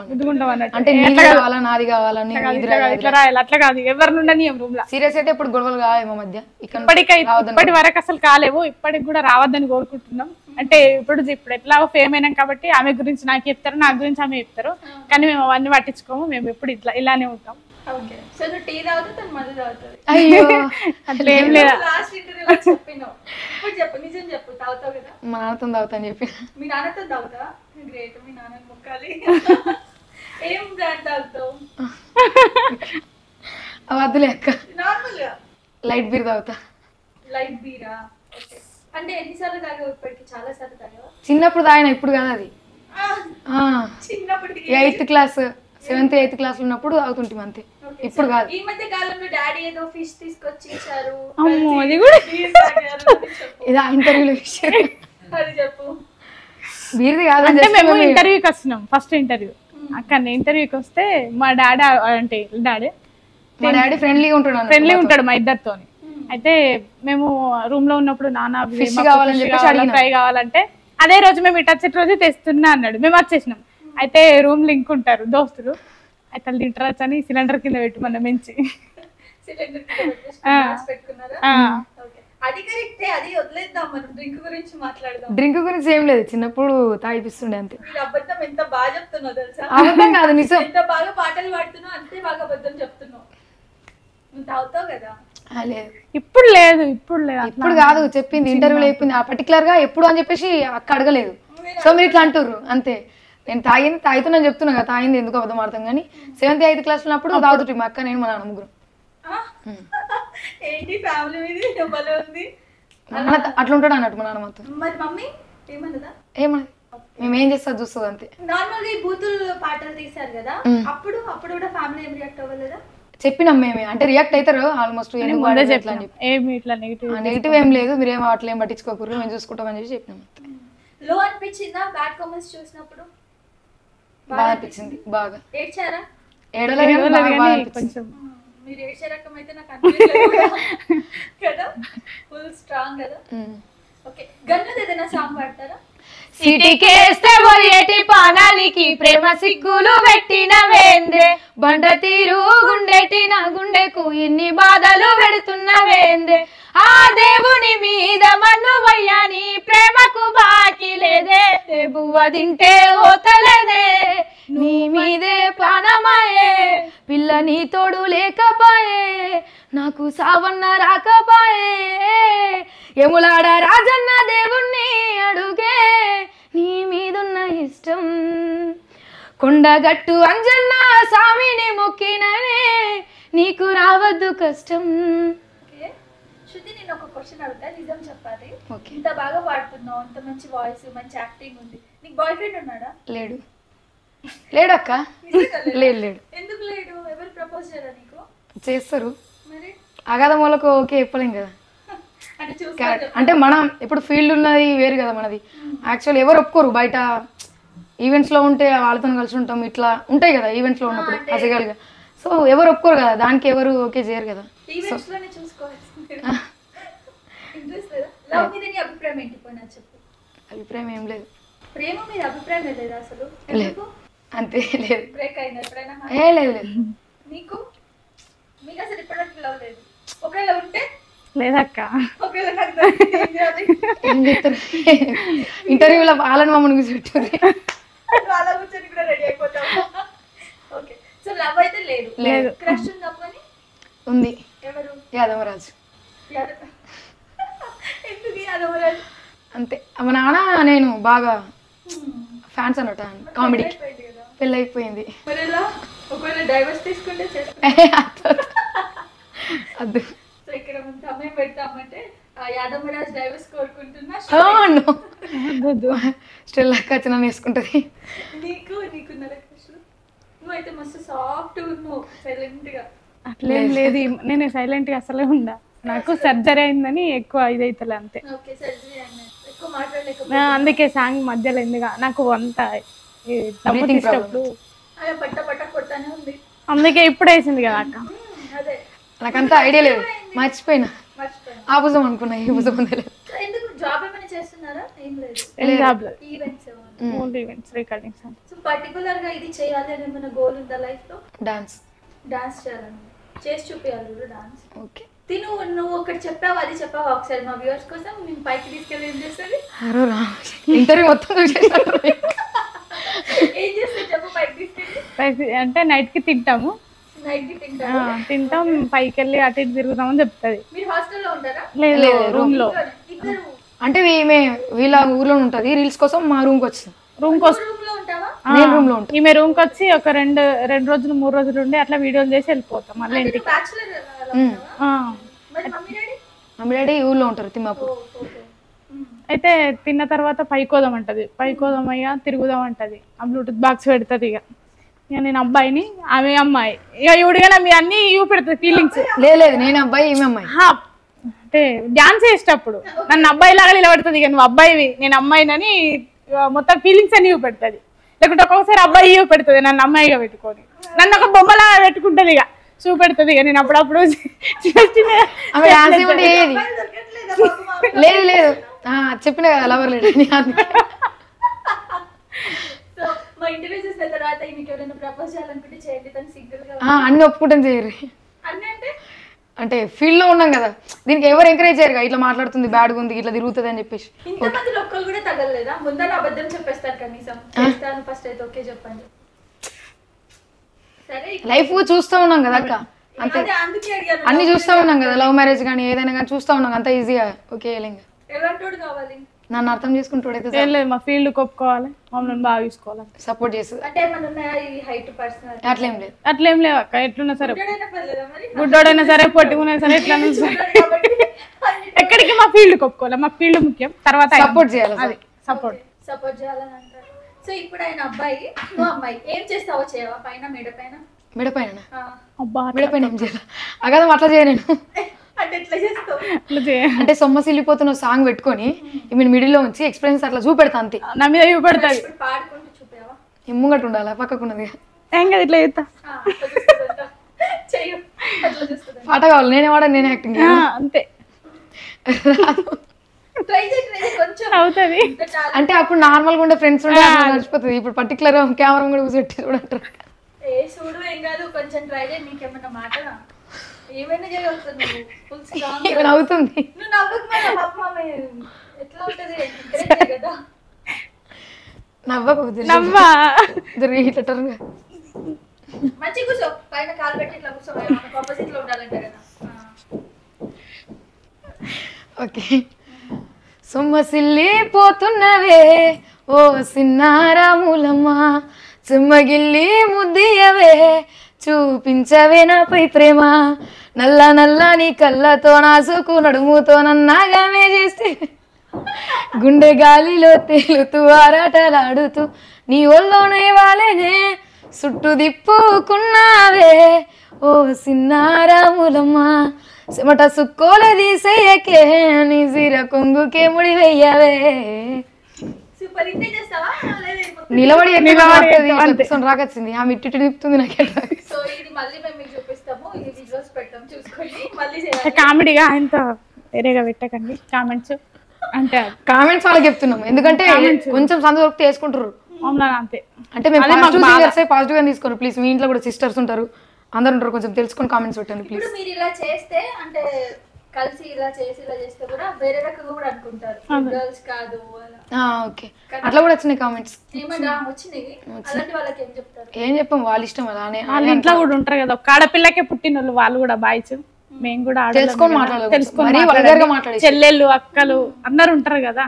అంటే నీది కావాలా నాది కావాలా ఇట్లా రాయాలి అట్లా కాదు, ఎవరి నుండి రూమ్ లో. సీరియస్ అయితే ఇప్పుడు గొడవలు కావేమో మధ్య. ఇప్పటి వరకు అసలు కాలేవు, ఇప్పటికి కూడా రావద్దని కోరుకుంటున్నాం. అంటే ఇప్పుడు ఎట్లా ఫేమ్ అయినాం కాబట్టి ఆమె గురించి నాకు చెప్తారు, నా గురించి ఆమె చెప్తారు, కానీ మేము అవన్నీ పట్టించుకోము. మేము ఎప్పుడు ఇలానే ఉంటాం. అయ్యో అట్లా ఏం లేదా. మా నాన్నతో తాగుతా అని చెప్పి. మీ నాన్నతో తాగుతా? గ్రేట్, మీ నాన్న మొక్కాలి. ఏం బ్రాండ్ తాగుతావు? వద్దులే అక్క, నార్మల్ గా లైట్ బీర్ తాగుతా. లైట్ బీరా? అంటే ఎన్నిసార్లు తాగావు ఇప్పటికి? చాలా సార్లు తాగావా? చిన్నప్పుడు తాగిన, ఇప్పుడు కాదు అది. చిన్నప్పటికి 8th class 7th 8th class ఉన్నప్పుడు తాగుతుంటాం అంతే. ఇప్పుడు కాదు. ఈ మధ్య కాలంలో డాడీ ఏదో ఫిష్ తీసుకొచ్చి ఇచ్చారు. అమ్మో అది కూడా ఇదా ఇంటర్వ్యూలో విషయం అది చెప్పు. వీరిది కాదు. అంటే మేము ఇంటర్వ్యూకి వస్తున్నాం, ఫస్ట్ ఇంటర్వ్యూ. అక్కడ ఇంటర్వ్యూకి వస్తే మా డాడీ అంటే మా డాడీ ఫ్రెండ్లీగా ఉంటాడు మా ఇద్దరితోని. అయితే మేము రూమ్ లో ఉన్నప్పుడు నాన్న ఫిష్ కావాలని చెప్పేసి అడిగిన, ఫ్రై కావాలంటే అదే రోజు మేము ఇటు వచ్చే రోజు తెస్తున్నా అన్నాడు. మేము వచ్చేసినాం. అయితే రూమ్ లింక్ ఉంటారు దోస్తులు, అయితే వాళ్ళు తింటారచ్చు అని సిలిండర్ కింద పెట్టి మనం మంచి డ్రింక్ గురించి ఏం లేదు, చిన్నప్పుడు తాగిపిస్తుండే అంతే. అబద్ధం ఎంత బాగా చెప్తున్నావు తెలుసా? అబద్ధం కాదు నిజం. ఎంత బాగా పాటలు పాడుతున్నావు అంతే బాగా అబద్ధం చెప్తున్నావు. నువ్వు తాగుతావు కదా? లేదు ఇప్పుడు లేదు ఇప్పుడు కాదు చెప్పింది, ఇంటర్వ్యూలో చెప్పింది. ఆ పర్టికులర్ గా ఎప్పుడు అని చెప్పేసి అక్క అడగలేదు. సో మీరు ఇట్లా అంటారు అంతే. నేను తాగుతున్నాను చెప్తున్నా కదా, తాగింది ఎందుకు అబద్ధం ఆడతాం. కానీ 7th 8th క్లాస్ ఉన్నప్పుడు తాగుతుంటే మా అక్క, నేను, మా నాన్న ముగ్గురు. ఏంటి ఫ్యామిలీ మీద భలే ఉంది. అట్లా ఉంటాడు అన్నట్టు మా నాన్న మొత్తం. మరి మమ్మీ ఏమన్నదా? ఏమన్నది, మేము ఏం చేస్తా చూస్తుంది అంతే. నార్మల్ గా ఈ బూతులు పాటలు తీశారు కదా, అప్పుడు కూడా ఫ్యామిలీ ఏం రియాక్ట్ అవ్వలేదా? చెప్పినాం మేమే, అంటే రియాక్ట్ అవుతారు ఆల్మోస్ట్. నెగిటివ్ ఏం లేదు, మీరేమో అట్లా ఏం పట్టించుకోకూడదు, మేము చూసుకుంటామని చెప్పి చెప్పినాం. లో అనిపించిందా బ్యాడ్ కామెంట్స్ చూసినప్పుడు? బాగా అనిపించింది. బాగా ఏడ్చారా? ఏడలేదు కొంచెం. మీరు ఏడ్చే రకం అయితే నాకు అనిపించలేదు కదా, ఫుల్ స్ట్రాంగ్ కదా. ఓకే, గన్నుది ఏదైనా సాంగ్ పాడతారా? సిటీకేస్తే ఒరియేటి పానానికి ప్రేమ సిగ్గులు పెట్టిన వేందే, బండ తీరు గుండెటి నా గుండెకు ఇన్ని బాధలు పెడుతున్న వేందే, ఆ దేవుని మీద మన్ను వయ్యాని ప్రేమకు బాకి లేదే, బువ్వ తింటే ఓతలేదే నీ మీదే ప్రాణమాయే, పిల్ల నీ తోడు లేకపాయే నాకు సావన్న రాకపాయే, ఎములాడ రాజన్న దేవుణ్ణి అడుగే నీ మీదున్న ఇష్టం, కొండగట్టు అంజన్న స్వామిని మొక్కిననే నీకు రావద్దు కష్టం. శృతి, నేను ఒక క్వశ్చన్ అడుగుతా, నిజం చెప్పాలి. ఇంత బాగా పాడుతున్నావు, ఇంత మంచి వాయిస్, మంచి యాక్టింగ్ ఉంది, నీకు బాయ్ ఫ్రెండ్ ఉన్నాడా? లేడు. లేడక్క. లేడు. ఎందుకు లేడు? ఎవరు ప్రపోజ్ చేయరా నీకు? చేస్తారు, మరి అగాధ మూలకు ఓకే చెప్పలేం కదా. అంటే మనం ఇప్పుడు ఫీల్డ్ ఉన్నది వేరు కదా మనది. యాక్చువల్ ఎవరు ఒప్పుకోరు, బయట ఈవెంట్స్ లో ఉంటే వాళ్ళతో కలిసి ఉంటాం, ఇట్లా ఉంటాయి కదా ఈవెంట్స్ లో ఉన్నప్పుడు అసలుగా. సో ఎవరు ఒప్పుకోరు కదా, దానికి ఎవరు ఓకే చేయరు కదా. అభిప్రాయం ఏం లేదు. ప్రేమ మీద అభిప్రాయం లేదా అసలు? అంతే లేదు. బ్రేక్ అయినా ఎప్పుడైనా? లేదు. మీకు అసలు ఇప్పటివరకు లవ్ లేదు? ఒకవేళ ఉంటే? లేదక్క. ఇంటర్వ్యూలో వాళ్ళని మమ్మల్ని కూర్చోబెట్టారు, అలా కూర్చొని కూడా రెడీ అయిపోతాం. ఓకే, సో లవ్ అయితే లేదు. క్రష్ ఉందా? ఉంది. ఎవరు? యాదవరాజు. ఎందుకు యాదవరాజు? అంతే, మా నాన్న నేను బాగా ఫ్యాన్స్ అన్నట్టు కామెడీకి. పెళ్ళి అయిపోయింది. ఒకవేళ డైవర్స్ తీసుకుంటే అద్దు. సో ఇక్కడ సమయం పెడతామంటే యాదవరాజ్ డైవర్స్ కోరుకుంటున్నా. స్టిల్ ఖచ్చితంగా వేసుకుంటది. నీకున్న నువ్వైతే మస్తు సాఫ్ట్ ఉన్నావు, సైలెంట్ గా. అట్లేం లేదు, నేను సైలెంట్ గా అసలే ఉండా. నాకు సర్జరీ అయిందని ఎక్కువ ఇదైతలే అంతే. అందుకే సాంగ్ మధ్యలో ఎందుగా నాకు అంత అందుకే ఇప్పుడు వేసింది కదా అక్క. నాకంతా ఐడియా లేదు, మర్చిపోయినా. ఆ భుజం అనుకున్నా, ఈ భుజం డాన్స్ చేయాలని చేసి చూపించాలి. Dance okay. నువ్వు ఒకటి చెప్పావు, అది చెప్పావు, ఒకసారి మా వ్యూవర్స్ కోసం నేను పైకి తీసుకెళ్ళి ఏం చేస్తుంది? ఇంటర్వ్యూ మొత్తం ఏం చేస్తే చెప్పు. పైకి తీసుకెళ్ళి అంటే నైట్ కి తింటాము, తింటాం, పైకి వెళ్ళి అటు ఇటు తిరుగుతామని చెప్తుంది. మీరు హాస్టల్లో ఉంటారా? లేదు, రూమ్ లో. అంటే వీళ్ళ ఊర్లో ఉంటది, రీల్స్ కోసం మా రూమ్ కి వచ్చింది. రూమ్ లో ఈమె రూమ్ కి వచ్చి ఒక రెండు రోజులు 3 రోజులు ఉండి అట్లా వీడియోలు చేసి వెళ్ళిపోతాం మళ్ళీ ఇంటికి. మమ్మీ డాడీ ఊర్లో ఉంటారు, తిమ్మాపూర్. అయితే తిన్న తర్వాత పైకోదాం అంటది, పైకోదాం అయ్యా తిరుగుదాం అంటది, ఆ బ్లూటూత్ బాక్స్ పెడుతుంది. ఇక ఇక నేను అబ్బాయిని ఆమె అమ్మాయి ఇక ఇవిడిగా మీ అన్ని చూపెడుతుంది ఫీలింగ్స్ లేదు నేను అబ్బాయి ఈమె అమ్మాయి అంటే డాన్స్ చేసేటప్పుడు నన్ను అబ్బాయి లాగా నిలబడుతుంది ఇక నువ్వు అబ్బాయివి నేను అమ్మాయినని మొత్తం ఫీలింగ్స్ అన్ని చూపెడుతుంది లేకుంటే ఒక్కొక్కసారి అబ్బాయి చూపెడుతుంది నన్ను అమ్మాయిగా పెట్టుకొని నన్ను ఒక బొమ్మలాగా పెట్టుకుంటుంది ఇక చూపెడుతుంది ఇక నేను అప్పుడప్పుడు లేదు లేదు చెప్పిన కదా లవర్ లేడు మా ఇంటర్వ్యూ చేసిన తర్వాత మీకు ఎవరైనా ప్రపోజ్ చేయాలనుకుంటే చేయండి తను సింగిల్ గా అన్ని ఒప్పుకుంటాం చేయరు అన్నీ అంటే ఫీల్డ్ లో ఉన్నాం కదా దీనికి ఎవరు ఎంకరేజ్ చేయరు ఇట్లా మాట్లాడుతుంది బ్యాడ్గా ఉంది ఇట్లా తిరుగుతుంది అని చెప్పేసి ఇంతమంది ఒక్కరు కూడా తగలలేదా ముందర అబద్ధం చెప్పేస్తారు కనీసం చేస్తాను ఫస్ట్ అయితే ఓకే చెప్పండి సరే లైఫ్ చూస్తూ ఉన్నాం కదా అక్క అంతే అందుకే అడిగాను అన్ని చూస్తూ ఉన్నాం కదా లవ్ మ్యారేజ్ కానీ ఏదైనా కానీ చూస్తూ ఉన్నాం అంత ఈజీగా ఓకే ఇంకా ఎలాంటోడు కావాలి నన్ను అర్థం చేసుకుంటూడైతే ఏం లేదు మా ఫీల్డ్ ఒప్పుకోవాలి మమ్మల్ని బాగా చూసుకోవాలి సపోర్ట్ చేస్తుంది అంటే ఏమన్నా ఉన్నాయా ఈ హైట్ పర్సనల్ అట్లేం లేదు అట్లేం లేవు అక్క ఎట్లున్నా సరే పర్లేదా మరి గుడ్డోడైనా సరే పొట్టుకున్నా సరే ఎట్లా ఎక్కడికి మా ఫీల్డ్ ఒప్పుకోవాలి మా ఫీల్డ్ ముఖ్యం తర్వాత సపోర్ట్ చేయాలి అది సపోర్ట్ చేయాలని అంటారు సో ఇప్పుడు ఆయన అబ్బాయి నువ్వు అమ్మాయి ఏం చేస్తావో చేయవా పైన మెడ పైన మెడపైన అబ్బా మెడపైన ఏం చేయాలి అగదా అట్లా చేయ నేను అంటే ఎట్లా చేస్తావు అంటే సొమ్మసిల్లిపోతున్న సాంగ్ పెట్టుకొని మిడిల్ లో ఉంచి ఎక్స్పీరియన్స్ అట్లా చూపెడతా అంతే నా మీద చూపెడతాది ఇప్పుడు పాడుకుంటూ చూపావా ముంగట ఉండాలి పక్కకున్నది ఏం కదా ఇట్లా చేస్తా చెయ్యు అట్లా చూస్తుంది పాట కావాలి నేనే వాడా నేనే యాక్టింగ్ అంతే ట్రై చేయి కొంచెం అవుతుంది అంటే అప్పుడు నార్మల్ గా ఉండే ఫ్రెండ్స్ ఉంటే నడిచిపోతుంది ఇప్పుడు పర్టికులర్ కెమెరా కూడా కూర్చోట్టి చూడంటారు ఏ చూడు ఏం కాదు కొంచెం ట్రై చేయి నీకేమన్నా మాటనా ఏమైనా చేయవచ్చు నువ్వు ఫుల్ స్ట్రాంగ్ అవుతుంది నువ్వు నవ్వకు మరి అమ్మ ఎట్లా ఉంటది ఎంకరేజ్ కదా నవ్వా ఇట్లా మంచి కూర్చో పైన కాలు పెట్టి ఇట్లా కూర్చో మనకు ఆపోజిట్ లో ఉండాలంట కదా ఓకే సొమ్మసిల్లిపోతున్నవే ఓ సిన్నారాములమ్మ చుమ్మగిల్లి ముద్దియవే చూపించవే నాపై ప్రేమ నల్ల నల్ల నీ కళ్ళతో నాసుకు నడుముతో నన్నాగామే చేస్తే గుండె గాలిలో తేలుతూ ఆరాటలాడుతూ నీ ఒళ్ళోనే వాలేనే చుట్టూ దిప్పుకున్నావే ఓ సిన్నారాములమ్మ చెమట సుక్కోల తీసేయకే నీ జీర కొంగుకే ముడి వెయ్యవే సూపర్ ఇంతే చేస్తావా నిలబడి రాకొచ్చింది ఆమె ఇట్టి తిప్పుతుంది నాకే సో ఇది మళ్ళీ మేము మీకు చూపిస్తాము ఇది విజువల్స్ పెడతాం చూసుకోండి మళ్ళీ చేయాలి కామెడీగా ఆయనత వేరేగా పెట్టకండి కామెంట్స్ అంటే కామెంట్స్ వాళ్ళకి చెప్తున్నాం ఎందుకంటే కొంచెం సందు దొరికితే వేసుకుంటారు అంతే అంటే మేము పాజిటివ్ గా తీసుకోరు ప్లీజ్ మీ ఇంట్లో కూడా సిస్టర్స్ ఉంటారు అందరు ఉంటారు కొంచెం తెలుసుకొని కామెంట్స్ పెట్టండి ప్లీజ్ ఇప్పుడు మీరు ఇలా చేస్తే అంటే కలిసి ఇలా చేస్తే కూడా వేరే రకంగా కూడా అనుకుంటారు గర్ల్స్ కాదు ఓకే అట్లా కూడా వచ్చినాయి కామెంట్స్ ఏమన్నా వచ్చినాయి అలాంటి వాళ్ళకి ఏం చెప్తారు ఏం చెప్పాం వాళ్ళ ఇష్టం అలానే వాళ్ళ ఇంట్లో కూడా ఉంటారు కదా ఒక ఆడపిల్లకే పుట్టిన వాళ్ళు కూడా బాయ్స్ మేము కూడా తెలుసుకొని మాట్లాడాలి చెల్లెళ్ళు అక్కలు అందరు ఉంటారు కదా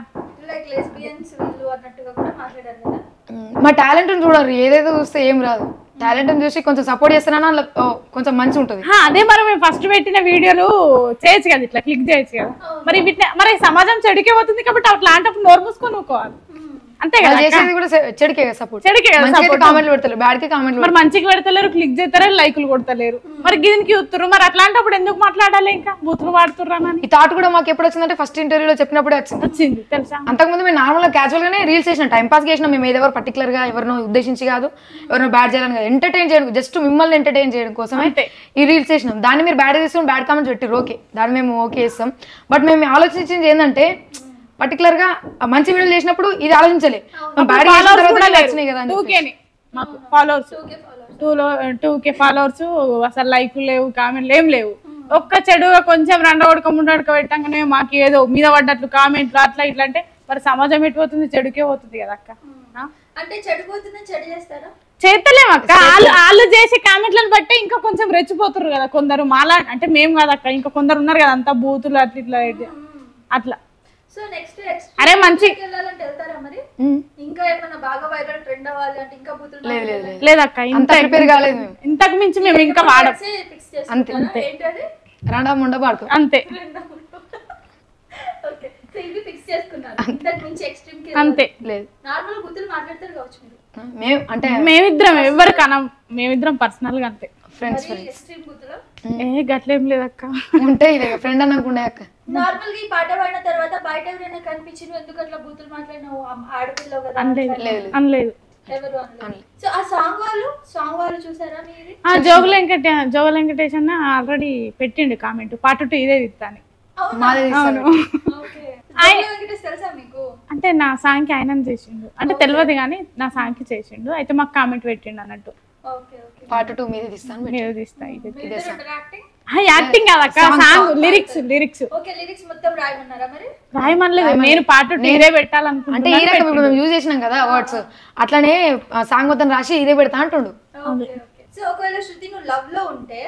లైక్ లెస్బియన్స్ వీళ్ళు అన్నట్టుగా కూడా మాట్లాడారు కదా మా టాలెంట్ చూడరు ఏదేదో చూస్తే ఏం రాదు టాలెంట్ చూసి కొంచెం సపోర్ట్ చేస్తానా కొంచెం మంచి ఉంటుంది అదే మరి మేము ఫస్ట్ పెట్టిన వీడియోలు చేయొచ్చు కదా ఇట్లా క్లిక్ చేయొచ్చు కదా మరి సమాజం చెడుకే పోతుంది కాబట్టి అట్లాంటప్పుడు నోరు మూసుకొని ఊకోవాలి అంతే కదా చేసేది కూడా చెడుకే కదా సపోర్ట్ కామెంట్లు పెడతారు బ్యాడ్ కి కామెంట్లు మరి మంచిగా పెడతలేరు క్లిక్ చేస్తారా లైకులు కొడతలేరు మరి దీనికి చూస్తారు మరి అట్లాంటప్పుడు ఎందుకు మాట్లాడాలి ఇంకా బూతులు వాడుతుర్రా ఈ థాట్ కూడా మాకు ఎప్పుడు వచ్చిందంటే ఫస్ట్ ఇంటర్వ్యూలో చెప్పినప్పుడే వచ్చింది తెలుసా అంతకుముందు మేము నార్మల్ గా క్యాజువల్ గానే రీల్స్ చేసిన టైం పాస్ చేసినా మేము ఏదెవరు పర్టికులర్ గా ఎవరినో ఉద్దేశించి కాదు ఎవరినో బ్యాడ్ చేయాలని కాదు ఎంటర్టైన్ చేయడం జస్ట్ మిమ్మల్ని ఎంటర్టైన్ చేయడం కోసమే ఈ రీల్స్ చేసినాం దాన్ని మీరు బ్యాడ్ చేస్తాం బ్యాడ్ కామెంట్స్ పెట్టారు ఓకే దాన్ని మేము ఓకే చేస్తాం బట్ మేము ఆలోచించింది ఏంటంటే పర్టికులర్ గా మంచి వీడియోలు చేసినప్పుడు ఇది ఆలోచించలే ఫాలోవర్స్ అసలు లైకులు లేవు కామెంట్లు ఏం లేవు ఒక్క చెడుగా కొంచెం రెండోడక పెట్టంగానే మాకు ఏదో మీద పడ్డట్లు కామెంట్లు అట్లా ఇట్లా అంటే మరి సమాజం ఎటుపోతుంది చెడుకే పోతుంది కదా అక్క అంటే చెడిపోతుందని చెడు చేస్తారా చేస్తలేము అక్క వాళ్ళు చేసే కామెంట్లను బట్టి ఇంకా కొంచెం రెచ్చిపోతున్నారు కదా కొందరు మాలా అంటే మేము కాదక్క ఇంకా కొందరు ఉన్నారు కదా అంతా బూతులు అట్లా ఇట్లా అట్లా సో నెక్స్ట్ అరే మంచి వెళ్ళాలంటే వెళ్తారా మరి ఇంకా ఏమైనా బాగా వైరల్ ట్రెండ్ అవ్వాలి అంటే ఇంకా బూతులు లేదక్క ఇంతకు మించి మేము ఇంకా వాడం అంతే ఏంటది రాండా ముండ పాడుకో అంతే ఓకే సో ఇవి ఫిక్స్ చేసుకున్నారు ఇంతకు మించి ఎక్స్ట్రీమ్ కి అంతే లేదు నార్మల్ బూతులు మాట్లాడతారు కావచ్చు మీరు మేము అంటే మేమిద్దరం ఎవరు కన మేమిద్దరం పర్సనల్ గా అంతే. ఫ్రెండ్స్ గట్లేం లేదక్క. ఉంటే ఇదే ఫ్రెండ్ అనకుండే అక్క. నార్మల్ గా ఈ పాట పాడిన తర్వాత బయట ఎవరైనా కనిపించింది ఎందుకు అట్లా బూతులు మాట్లాడినావు ఆడపిల్ల కదా అనలేదు. ఎవరు అనలేదు. సో ఆ సాంగ్ వాళ్ళు చూసారా మీరు? జోగు వెంకటేష్ అన్న ఆల్రెడీ పెట్టిండు కామెంట్ పాట 2 ఇదే ఇస్తాను. తెలుసా మీకు? అంటే నా సాంగ్ కి ఆయన చేసిండు, అంటే తెలియదు కానీ నా సాంగ్ కి చేసిండు. అయితే మాకు కామెంట్ పెట్టిండు అన్నట్టు. పార్ట్ 2 మీదే తీస్తాను. మీరు తీస్తా ఇదే యాక్టింగ్ కాదక్క, సాంగ్ లిరిక్స్ మొత్తం రాయమన్నారా మరి? రాయమనలేదు, నేను పార్ట్ 2 ఇదే పెట్టాలనుకుంటున్నా. అంటే ఈ రకం ఇప్పుడు మేము యూజ్ చేసినాం కదా వర్డ్స్, అట్లానే సాంగ్ మొత్తం రాసి ఇదే పెడతా అంటుండు. సో ఒకవేళ శృతి నువ్వు లవ్ లో ఉంటే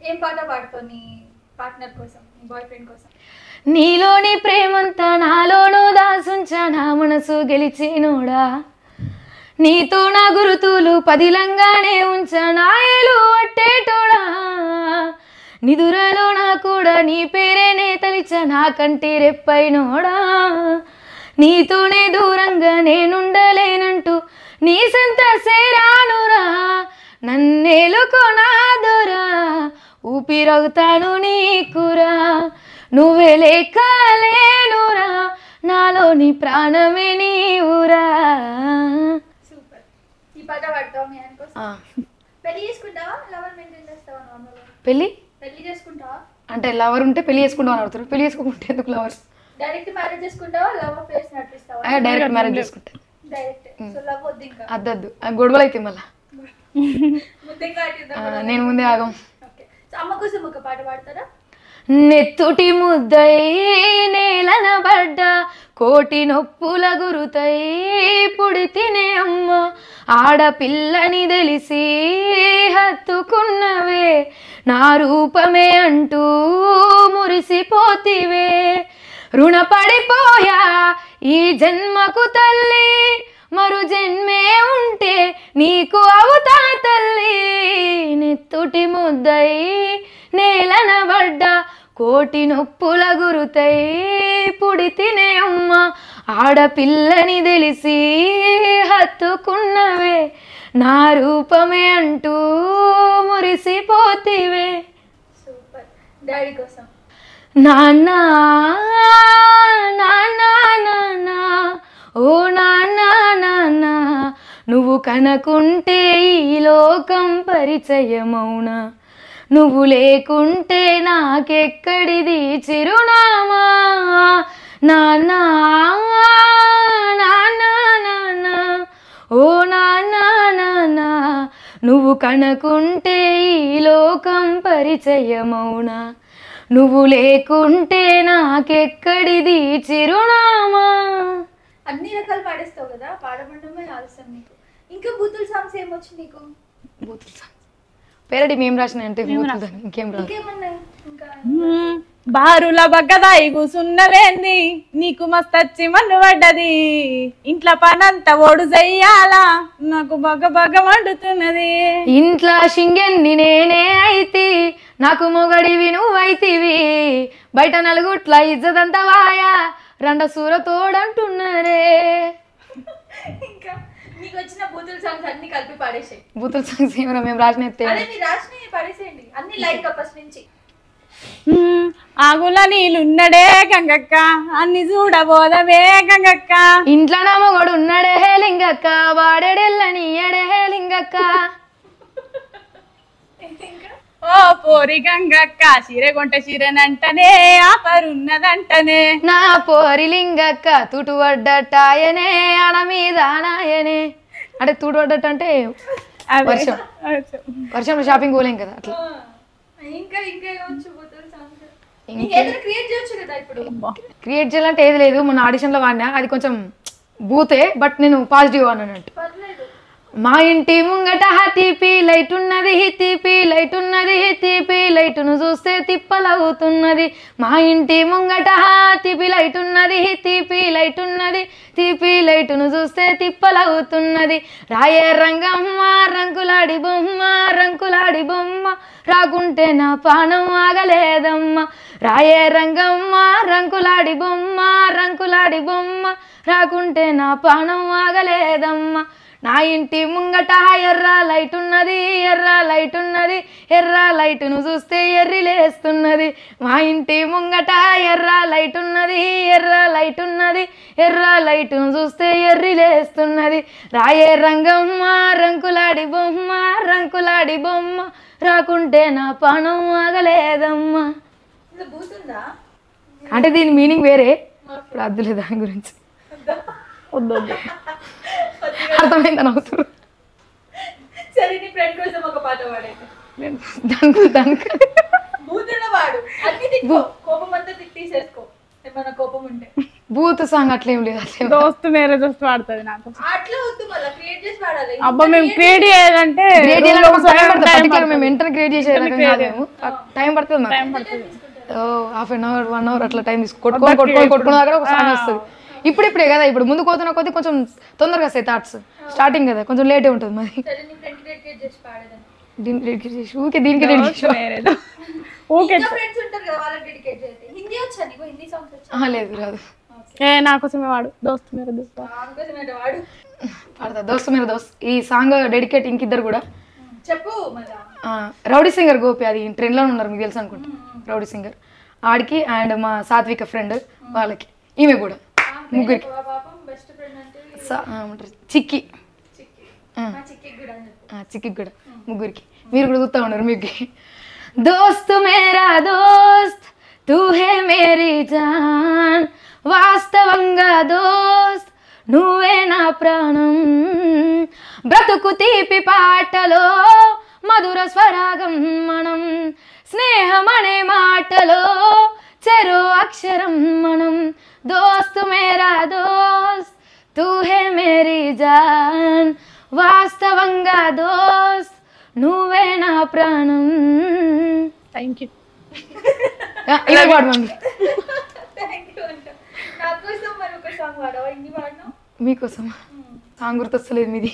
ఏం పాట పాడుతావు నీ పార్ట్నర్ కోసం, నీ బాయ్ ఫ్రెండ్ కోసం? నీలోని ప్రేమంతా నాలోనూ దాసుంచా, నా మనసు గెలిచినోడా, నీతో నా గురుతులు పదిలంగానే ఉంచా, నాయలు అట్టేటోడా, నిదురలో నా కూడా నీ పేరేనే తలిచా, నా కంటి రెప్పైనోడా, నీతోనే దూరంగా నేనుండలేనంటూ నీ సంత సేరానురా, నన్నేలుకోనాదురా, ఊపిరవుతాను నీకురా, నువ్వే లేకలేనురా, నాలోని ప్రాణమే నీవురా. సూపర్. ఈ పాట పాడతావా మీ ఆయన కోసం? పెళ్లి చేసుకుంటావా, లవర్ మెయింటైన్ చేస్తావా? నార్మల్గా పెళ్లి చేసుకుంటావా? అంటే లవర్ ఉంటే పెళ్లి చేసుకుంటావు అని అడుగుతారు, పెళ్లి చేసుకోకుంటే ఎందుకు లవర్? డైరెక్ట్ మ్యారేజ్ చేసుకుంటావా, లవ్ ఫేస్ నటిస్తావా? డైరెక్ట్ మ్యారేజ్ చేసుకుంటా. డైరెక్ట్. సో లవ్ వద్దు ఇంకా. అద్దద్దు గొడవలు అయితే మళ్ళా నేను ముందే ఆగం. అమ్మ కోసం ఒక పాట పాడతారా? నెత్తుటి ముద్దై నేలన పడ్డ, కోటి నొప్పుల గురుతై పుడి తినే అమ్మ, ఆడపిల్లని తెలిసి హత్తుకున్నవే, నా రూపమే అంటూ మురిసిపోతివే, రుణపడిపోయా ఈ జన్మకు తల్లి, మరు జన్మే ఉంటే నీకు అవుతా తల్లి, నెత్తుటి ముద్దై నేలన పడ్డ, కోటి నొప్పుల గురుతై పుడి తినే అమ్మ, ఆడపిల్లని తెలిసి హత్తుకున్నవే, నా రూపమే అంటూ మురిసిపోతివే. సూపర్. డాడీ కోసం? నాన్న నాన్న నాన్న ఓ నాన్న నాన్న, నువ్వు కనకుంటే ఈ లోకం పరిచయమౌనా, నువ్వు లేకుంటే నాకెక్కడిది చిరునామా, నాన్న నాన్న నాన్న ఓ నాన్న నాన్న, నువ్వు కనకుంటే ఈ లోకం పరిచయమౌనా, నువ్వు లేకుంటే నాకెక్కడిది చిరునామా. అన్ని రకాలు పాడేస్తావు కదా, పాడమండమే ఆలస్యం నీకు. ఇంకా బూతుల సాంగ్స్ ఏమొచ్చు నీకు? బూతుల సాంగ్స్ పేరడి మేము రాసిన అంటే ఇంకేం రాదు. బారుల బగ్గదాయి కూసున్నవేంది, నీకు మస్తచ్చి మన్ను పడ్డది, ఇంట్లో పనంతా ఓడు చెయ్యాలా, నాకు బగ్గ వండుతున్నది, ఇంట్లో షింగెన్ని నేనే అయితే, నాకు మొగడివి నువ్వైతివి, బయట నలుగుట్ల ఇజ్జదంతా వాయా, రెండ సూర తోడంటున్నారే. ఇంకా మీకు వచ్చిన బూతుల సాంగ్స్ అన్ని కలిపి పాడేసాయి. బూతుల సాంగ్స్ ఏమైనా మేము రాసిన పాడేసేయండి అన్ని లైక్ ఫస్ట్ నుంచి. ఆగుల నీళ్ళున్నడే గంగక్క, అన్ని చూడబోదవే గంగక్క, ఇంట్లో నా మొగడు ఉన్నాడే లింగక్క, వాడెడెల్లని ఎడే లింగక్క, ఓ పోరి గంగక్క, చీరగొంట చీరనంటనే ఆపరున్నదంటనే, నా పోరి లింగక్క తుటువడ్డటాయనే అన మీద నాయనే. అంటే తుటువడ్డట అంటే వర్షం, వర్షంలో షాపింగ్ పోలేం కదా అట్లా. క్రియేట్ చేయాలంటే ఏది లేదు, మొన్న ఆడిషన్లో వాడినా, అది కొంచెం బూతే, బట్ నేను పాజిటివ్ అన్నట్టు. మా ఇంటి ముంగట తీపి లైట్ ఉన్నది, తీపి లైట్ ఉన్నది, తీపి లైటును చూస్తే తిప్పలవుతున్నది, మా ఇంటి ముంగట తీపి లైట్ ఉన్నది, తీపి లైట్ ఉన్నది, తీపి లైటును చూస్తే తిప్పలవుతున్నది, రాయే రంగమ్మ రంకులాడి బొమ్మ, రంకులాడి బొమ్మ, రాకుంటే నా పానం ఆగలేదమ్మ, రాయే రంగమ్మ రంకులాడి బొమ్మ, రంకులాడి బొమ్మ, రాకుంటే నా పానం ఆగలేదమ్మ, నా ఇంటి ముంగట ఎర్ర లైట్ ఉన్నది, ఎర్ర లైట్ ఉన్నది, ఎర్ర లైట్ను చూస్తే ఎర్రిలేస్తున్నది. మా ఇంటి ముంగట ఎర్ర లైట్ ఉన్నది, ఎర్ర లైట్ ఉన్నది, ఎర్ర లైట్ను చూస్తే ఎర్రిలేస్తున్నది. రాయే రంగమ్మ రంకులాడి బొమ్మ, రంకులాడి బొమ్మ, రాకుంటే నా పానం ఆగలేదమ్మా. అంటే దీని మీనింగ్ వేరే, ఇప్పుడు అద్దులే దాని గురించి. వద్దు వద్దు, అర్థమైందని అవుతారు. దానికి బూత్ సాంగ్ అట్లేం లేదు, అట్లే దోస్తు మేరే దోస్తు పాడుతుంది నాకు. అబ్బా మేము క్రియేట్ చేయాలంటే మేము వెంటనే క్రియేట్ చేసేది టైం పడుతుంది. హాఫ్ అన్ అవర్ 1 అవర్ అట్లా టైం కొట్టుకున్న దగ్గర ఒక సాంగ్ వస్తుంది. ఇప్పుడే కదా, ఇప్పుడు ముందు పోతున్న కొద్ది కొంచెం తొందరగా వస్తాయి థాట్స్. స్టార్టింగ్ కదా కొంచెం లేటే ఉంటుంది మరి. ఊకే దీనికి లేదు రాదు. నా కోసమే వాడు దోస్తు మేరే దోస్తు పాడతా. దోస్తు మేరే దోస్త్ ఈ సాంగ్ డెడికేట్ ఇంకిద్దరు కూడా చెప్పు. రౌడీ సింగర్ గోపి, అది ట్రెండ్లో ఉన్నారు మీకు తెలుసు అనుకుంటా. రౌడీ సింగర్ ఆడికి అండ్ మా సాత్విక ఫ్రెండ్ వాళ్ళకి, ఈమె కూడా ముగ్గురికి. చిక్కి చిక్కి కూడా ముగ్గురికి. మీరు కూడా చూస్తూ ఉన్నారు మీకు. దోస్త్ మేరా దోస్త్ తూ హే మేరీ జాన్, వాస్తవంగా దోస్త్ నువ్వే నా ప్రాణం. బ్రతుకు తీపి పాటలో మధుర స్వరాగం మనం, స్నేహం అనే మాటలో చెరో అక్షరం మనం. దోస్త్ మేరా దోస్త్ తూ హే మేరీ జాన్, వాస్తవంగా దోస్త్ నువ్వే నా ప్రాణం. Thank you. ఇలా పాడు మమ్మీ. మీకోసమా? సాంగ్ గుర్తొస్తలేదు మీది.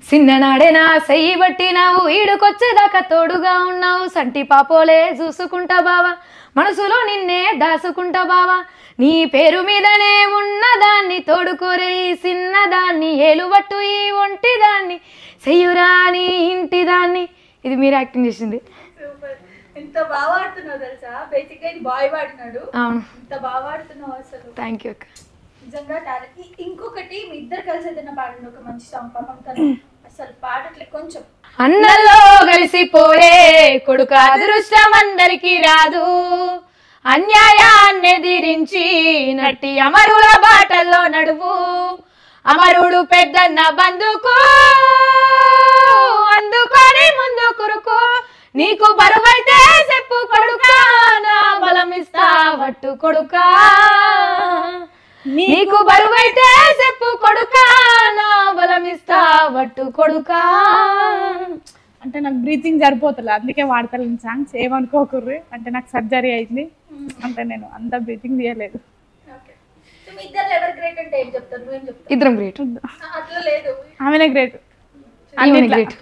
చిన్ననాడే నా సెయ్యి బట్టినావు, ఈడుకొచ్చేదాకా తోడుగా ఉన్నావు. సంటి పాపోలే చూసుకుంటా బావా, మనసులో నిన్నే దాసుకుంటా బావా. నీ పేరు మీదనే ఉన్నదాన్ని తోడుకోరే ఈ చిన్నదాన్ని, ఏలుబట్టు ఈ ఒంటిదాన్ని, చెయ్యురాని ఇంటిదాన్ని. ఇది మీరు యాక్టింగ్ చేసింది. ఎంత బాగా ఆడుతున్నావు తెలుసా. బేసిక్ గా ఇది బాయ్ పాడినాడు. అవును, ఎంత బాగా ఆడుతున్నావు అసలు. థ్యాంక్ యూ అక్క. నిజంగా టాలెంట్. ఇంకొకటి మీ ఇద్దరు కలిసి ఏదైనా పాడండి ఒక మంచి సాంగ్. పాపం తను అసలు పాడట్లే కొంచెం. అన్నలో కలిసిపోయే కొడుకు అదృష్టం అందరికి రాదు, అన్యాయాన్ని ఎదిరించి నట్టి అమరుల బాటల్లో నడువు. అమరుడు పెద్దన్న బందుకు అందుకొని ముందు కురుకు, నీకు బరువైతే చెప్పు కొడుకా, నా బలమిస్తా వట్టు కొడుకా. నీకు బరువైతే చెప్పు కొడుకా, నా బలమిస్తా వట్టు కొడుకా. అంటే నాకు బ్రీతింగ్ సరిపోతుంది, అందుకే వాడతాను సాంగ్స్. ఏమనుకోకుర్రి, అంటే నాకు సర్జరీ అయింది, అంటే నేను అంత బ్రీతింగ్ తీయలేదు. ఇద్దరం గ్రేట్. ఆమెనే గ్రేట్. గ్రేట్.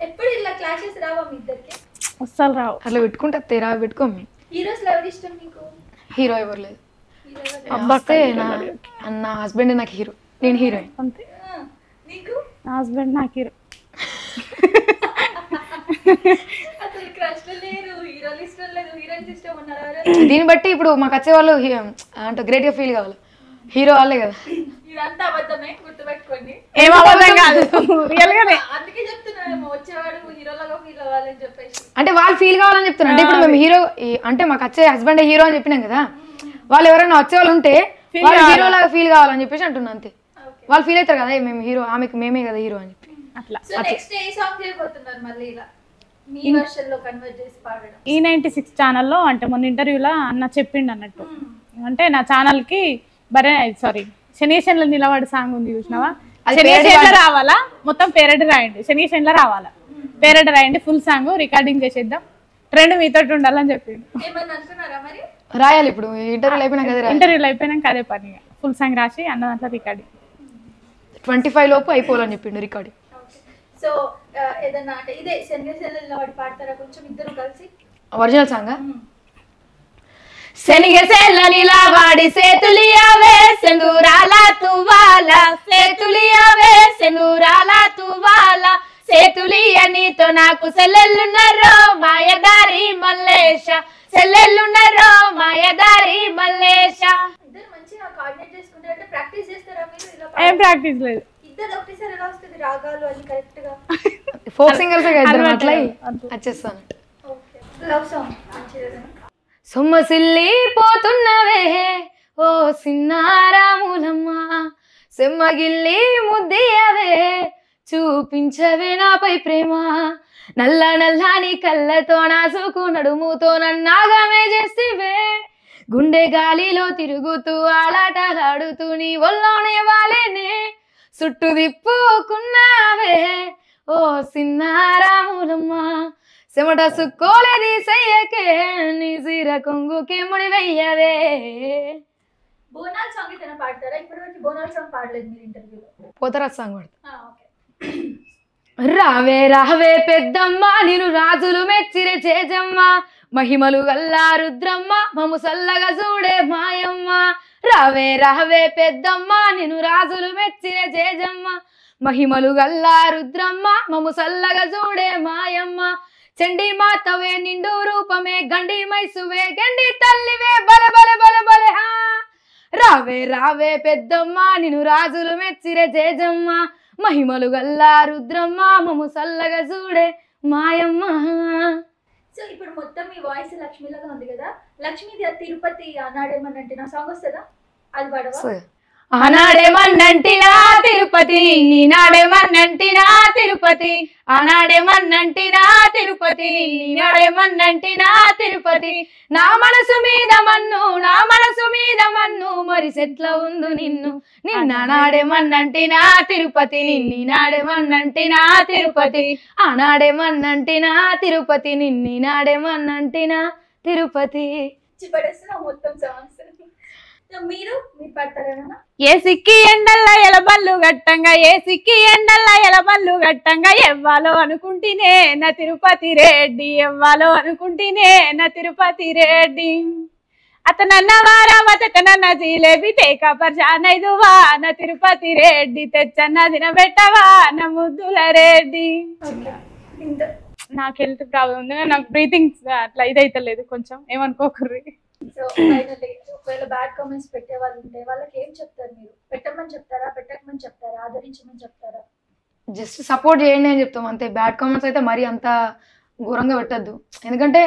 ఎప్పుడు ఇలా క్లాషెస్ రావా మీ ఇద్దరికి? అస్సలు రావు. అట్లా పెట్టుకుంటే తేరా పెట్టుకోమి. హీరోస్లో ఎవరు ఇష్టం మీకు? హీరో ఎవరు లేదు. అబ్బాస్తే నా హస్బెండ్ నాకు హీరో, నేను హీరోయిన్ అంతే. నీకు? నా హస్బెండ్ నాకు హీరో. అసలు క్రష్ లేరు, హీరోలు ఇష్టం లేదు, హీరోయిన్స్ ఇష్టం ఉన్నారు. దీన్ని బట్టి ఇప్పుడు మాకు వచ్చే వాళ్ళు అంటే గ్రేట్ గా ఫీల్ కావాలి. హీరో వాళ్ళే కదా. ఇదంతా అబద్ధమే, గుర్తుపెట్టుకోండి. ఏం అబద్ధం కాదు, రియల్ గానే. అందుకే చెప్తున్నాను వచ్చేవాడు హీరోలాగా ఫీల్ అవ్వాలని చెప్పేసి. అంటే వాళ్ళు ఫీల్ కావాలని చెప్తున్నా. అంటే ఇప్పుడు మేము హీరో అంటే మాకు వచ్చే హస్బెండ్ హీరో అని చెప్పినాం కదా, వాళ్ళు ఎవరైనా వచ్చే వాళ్ళు ఉంటే వాళ్ళు హీరో లాగా ఫీల్ కావాలని చెప్పేసి అంటున్నా అంతే. వాళ్ళు ఫీల్ అవుతారు కదా మేము హీరో, ఆమెకి మేమే కదా హీరో అని చెప్పి. అట్లా. సో నెక్స్ట్ ఏ సాంగ్ చేయబోతున్నారు మళ్ళీ ఇలా మీ వర్షన్ లో కన్వర్ట్ చేసి పాడడం? E96 ఛానల్లో అంటే మొన్న ఇంటర్వ్యూలో అన్న చెప్పిండు అన్నట్టు, అంటే నా ఛానల్ కి శనీశన్లో నిలబడి సాంగ్ ఉంది చూసినావా, శనీశన్లో రావాలా, మొత్తం పేరడి రాయండి, శనీశన్లో రావాలా, పేరడి రాయండి, ఫుల్ సాంగ్ రికార్డింగ్ చేసేద్దాం, ట్రెండ్ మీతో ఉండాలని చెప్పిండు. ఏమన్నా అనుకున్నారా మరి? రాయాలి ఇప్పుడు ఇంటర్వ్యూలు అయిపోయినాక. ఇంటర్వ్యూలు అయిపోయినాక అదే పని, ఫుల్ సాంగ్ రాసి అన్న దాంట్లో రికార్డింగ్ 25 లోపు అయిపోవాలని చెప్పిండు రికార్డింగ్. సో ఏదన్నా అంటే ఇదే శనీశన్లో నిలబడి పాడతారా కొంచెం ఇద్దరు కలిసి? ఒరిజినల్ సాంగ్ శనిగసేళ్ళనిలా వాడి సేతులియావే సెందూరాల తువ్వాల సేతులియావే సెందూరాల తువ్వాల సేతులియ నీతో నాకు సెల్లెళ్ళున్నారో మాయదారి మల్లేశ సెల్లెళ్ళున్నారో మాయదారి మల్లేశ. ఇద్దరు మంచిగా కోఆర్డినేట్ చేసుకుంటారంటే ప్రాక్టీస్ చేస్తారా మీరు ఇలా? ఏం ప్రాక్టీస్ లేదు. ఇద్దరు ఒకటేసారి ఎలా వస్తుంది రాగాలు అన్ని కరెక్ట్ గా? ఫోక్ సింగర్స్ అట్లా వచ్చేస్తాను. ఓకే, లవ్ సాంగ్ మంచిగా. సొమ్మసిల్లి పోతున్నవే ఓ సిన్నారాములమ్మ సెమ్మగిల్లి ముద్దయ్యవే చూపించవే నాపై ప్రేమ నల్ల నల్లాని కళ్ళతో నాసుకు నడుముతో నన్నాగమే చేస్తేవే గుండె గాలిలో తిరుగుతూ ఆలాటలాడుతూ నీ ఒళ్ళోనే వాలేనే చుట్టు దిప్పుకున్నావే ఓ సిన్నారాములమ్మ చెమట సుక్కోలేది సయ్యకే నీ సీర కొంగుకే ముడి వెయ్యవే. బోనాల్ సాంగ్ అయితే పాడతారా? ఇప్పటివరకు బోనాల్ సాంగ్ పాడలేదు మీరు ఇంటర్వ్యూలో. పోతరా సాంగ్ పాడతా. రావే రావే పెద్దమ్మ నిన్ను రాజులు మెచ్చిరే చేజమ్మ మహిమలు గల్లా రుద్రమ్మ మము సల్లగా చూడే మాయమ్మ. రావే రావే పెద్దమ్మ నిన్ను రాజులు మెచ్చిరే చేజమ్మ మహిమలు గల్లా రుద్రమ్మ మము సల్లగా చూడే మాయమ్మ. చండి మాతవే నిండు రూపమే గండి మైసువే గండి తల్లివే బల బల బల బల హా. రావే రావే పెద్దమ్మ నిన్ను రాజులు మెచ్చిరే జేజమ్మ మహిమలు గల్లా రుద్రమ్మ మము సల్లగా చూడే మాయమ్మ. సో ఇప్పుడు మొత్తం మీ వాయిస్ లక్ష్మిలాగా ఉంది కదా, లక్ష్మీది తిరుపతి ఆనాడేమన్నంటే నా సాంగ్ వస్తుందా? అది పాడవా? ఆనాడేమన్నంటినా తిరుపతి నీనాడేమన్నంటినా తిరుపతి ఆనాడేమన్నంటినా తిరుపతి నీనాడేమన్నంటినా తిరుపతి నా మనసు మీద మన్ను నా మనసు మీద మన్ను మరి సెట్ల ఉందు నిన్ను నిన్నాడేమన్నంటినా తిరుపతి నిన్నాడేమన్నంటినా తిరుపతి ఆనాడేమన్నంటినా తిరుపతి నిన్నాడేమన్నంటినా తిరుపతి. పడేస్తున్నా మొత్తం సాంగ్స్. మీరు పాడతారేమన్నా? ఏ సిక్కి ఎండల్లా ఎలబల్లు గట్టంగా ఏ సిక్కి ఎండల్లా ఎలబల్లు గట్టంగా ఎవ్వాలో అనుకుంటేనే నా తిరుపతి రెడ్డి ఎవ్వాలో అనుకుంటేనే నా తిరుపతి రెడ్డి అతనన్న వారం అతనన్న జిలేబీ తేకా పర్చానైదువా నా తిరుపతి రెడ్డి తెచ్చన్న తినబెట్టవా నా ముద్దుల రెడ్డి. నాకు హెల్త్ ప్రాబ్లం ఉంది, నాకు బ్రీతింగ్ అట్లా ఇదైతలేదు, కొంచెం ఏమనుకోకర్రి. సో ఫైనల్లీ ఒకవేళ బ్యాడ్ కామెంట్స్ పెట్టే వాళ్ళు ఉంటే వాళ్ళకి ఏం చెప్తారు? మీరు పెట్టమని చెప్తారా, పెట్టకమని చెప్తారా, ఆదరించమని చెప్తారా? జస్ట్ సపోర్ట్ చేయండి అని చెప్తాం అంతే. బ్యాడ్ కామెంట్స్ అయితే మరీ అంత ఘోరంగా పెట్టద్దు, ఎందుకంటే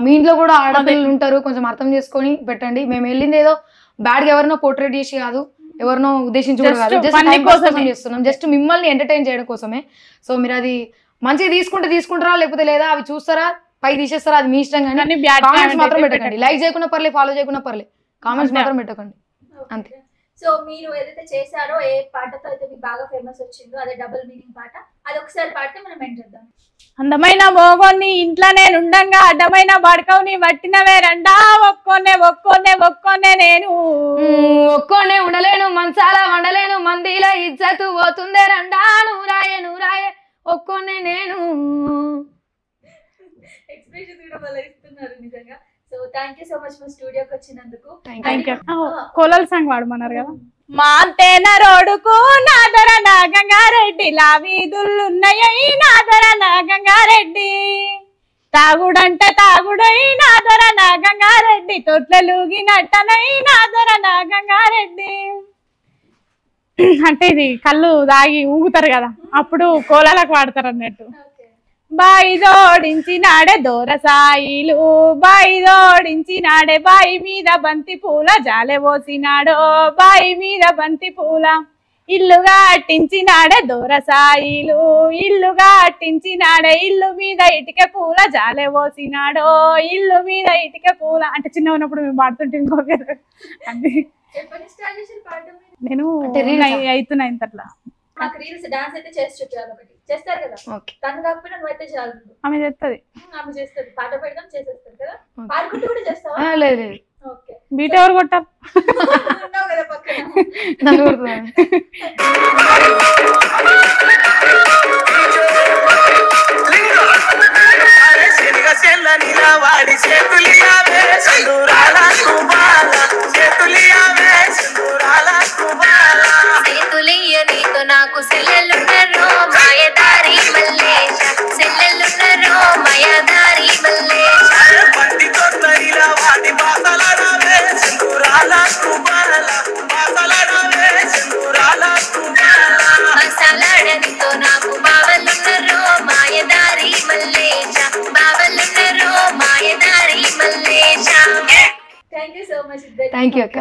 మీ ఇంట్లో కూడా ఆడపిల్లలు ఉంటారు, కొంచెం అర్థం చేసుకొని పెట్టండి. మేము వెళ్ళింది ఏదో బ్యాడ్గా ఎవరినో పోర్ట్రేట్ చేసి కాదు, ఎవరినో ఉద్దేశించి కూడా కాదు, జస్ట్ టైం పాస్ కోసం చేస్తున్నాం, జస్ట్ మిమ్మల్ని ఎంటర్టైన్ చేయడం కోసమే. సో మీరు అది మంచిగా తీసుకుంటారా లేకపోతే లేదా అవి చూస్తారా పై తీసేస్తారా అది మీ ఇష్టం, కానీ కామెంట్స్ మాత్రం పెట్టకండి. లైక్ చేయకుండా పర్లేదు, ఫాలో చేయకుండా పర్లేదు, కామెంట్స్ మాత్రం పెట్టకండి అంతే. సో మీరు ఏదైతే చేశారో ఏ పాటతో అయితే మీకు బాగా ఫేమస్ వచ్చిందో అదే డబుల్ మీనింగ్ పాట, అది ఒకసారి పాడితే మనం ఎండ్ చేద్దాం. అందమైన మోగోని ఇంట్లో నేను ఉండంగా అడ్డమైన బడకవుని వట్టినవే రండా ఒక్కొనే ఒక్కొనే ఒక్కొనే నేను ఒక్కొనే ఉండలేను మంచాల వండలేను మందిలో ఇజ్జతు పోతుందే రండా నూరాయే ఒక్కొనే నేను. ఎక్స్ప్రెషన్స్ కూడా వాళ్ళు ఇస్తున్నారు నిజంగా. So thank you so much మా స్టూడియోకి వచ్చినందుకు. కోలల సాంగ్ వాడమన్నారు కదా. మాంతేన రోడ్డుకు నాదర నాగంగారెడ్డి లావీదులున్నాయి నాదర నాగంగారెడ్డి తాగుడంటే తాగుడై నాదర నాగంగారెడ్డి తొట్లలుగినట్టనై నాదర నాగంగారెడ్డి. అంటే ఇది కళ్ళు దాగి ఊగుతారు కదా, అప్పుడు కోలాలకు వాడతారు అన్నట్టు. బాయి జోడించినాడే దోరసాయిలు బాయి జోడించినాడే బాయి మీద బంతి పూల జాలె పోసినాడో బాయి మీద బంతి పూల ఇల్లుగా అట్టించినాడే దోరసాయిలు ఇల్లుగా అట్టించినాడే ఇల్లు మీద ఇటుక పూల జాలె పోసినాడో ఇల్లు మీద ఇటుక పూల. అంటే చిన్న ఉన్నప్పుడు మేము పాడుతుంటే ఇంకొక నేను అవుతున్నాయి అట్లా. నాకు రీల్స్ డాన్స్ అయితే చేసి చూపించాలి, ఒకటి చేస్తారు కదా, తను కాకపోయినా నువ్వైతే చాలు. ఆమె చేస్తుంది, ఆమె చేస్తుంది, పాట పెడదాం చేసేస్తుంది కదా. పాడుకుంటూ కూడా చేస్తావా? లేదు ఓకే. బీట్ ఎవరు కొట్టారు? ఉన్నావు కదా పక్కన. వాడి చేతులు మచ్. థ్యాంక్ యూ అక్క.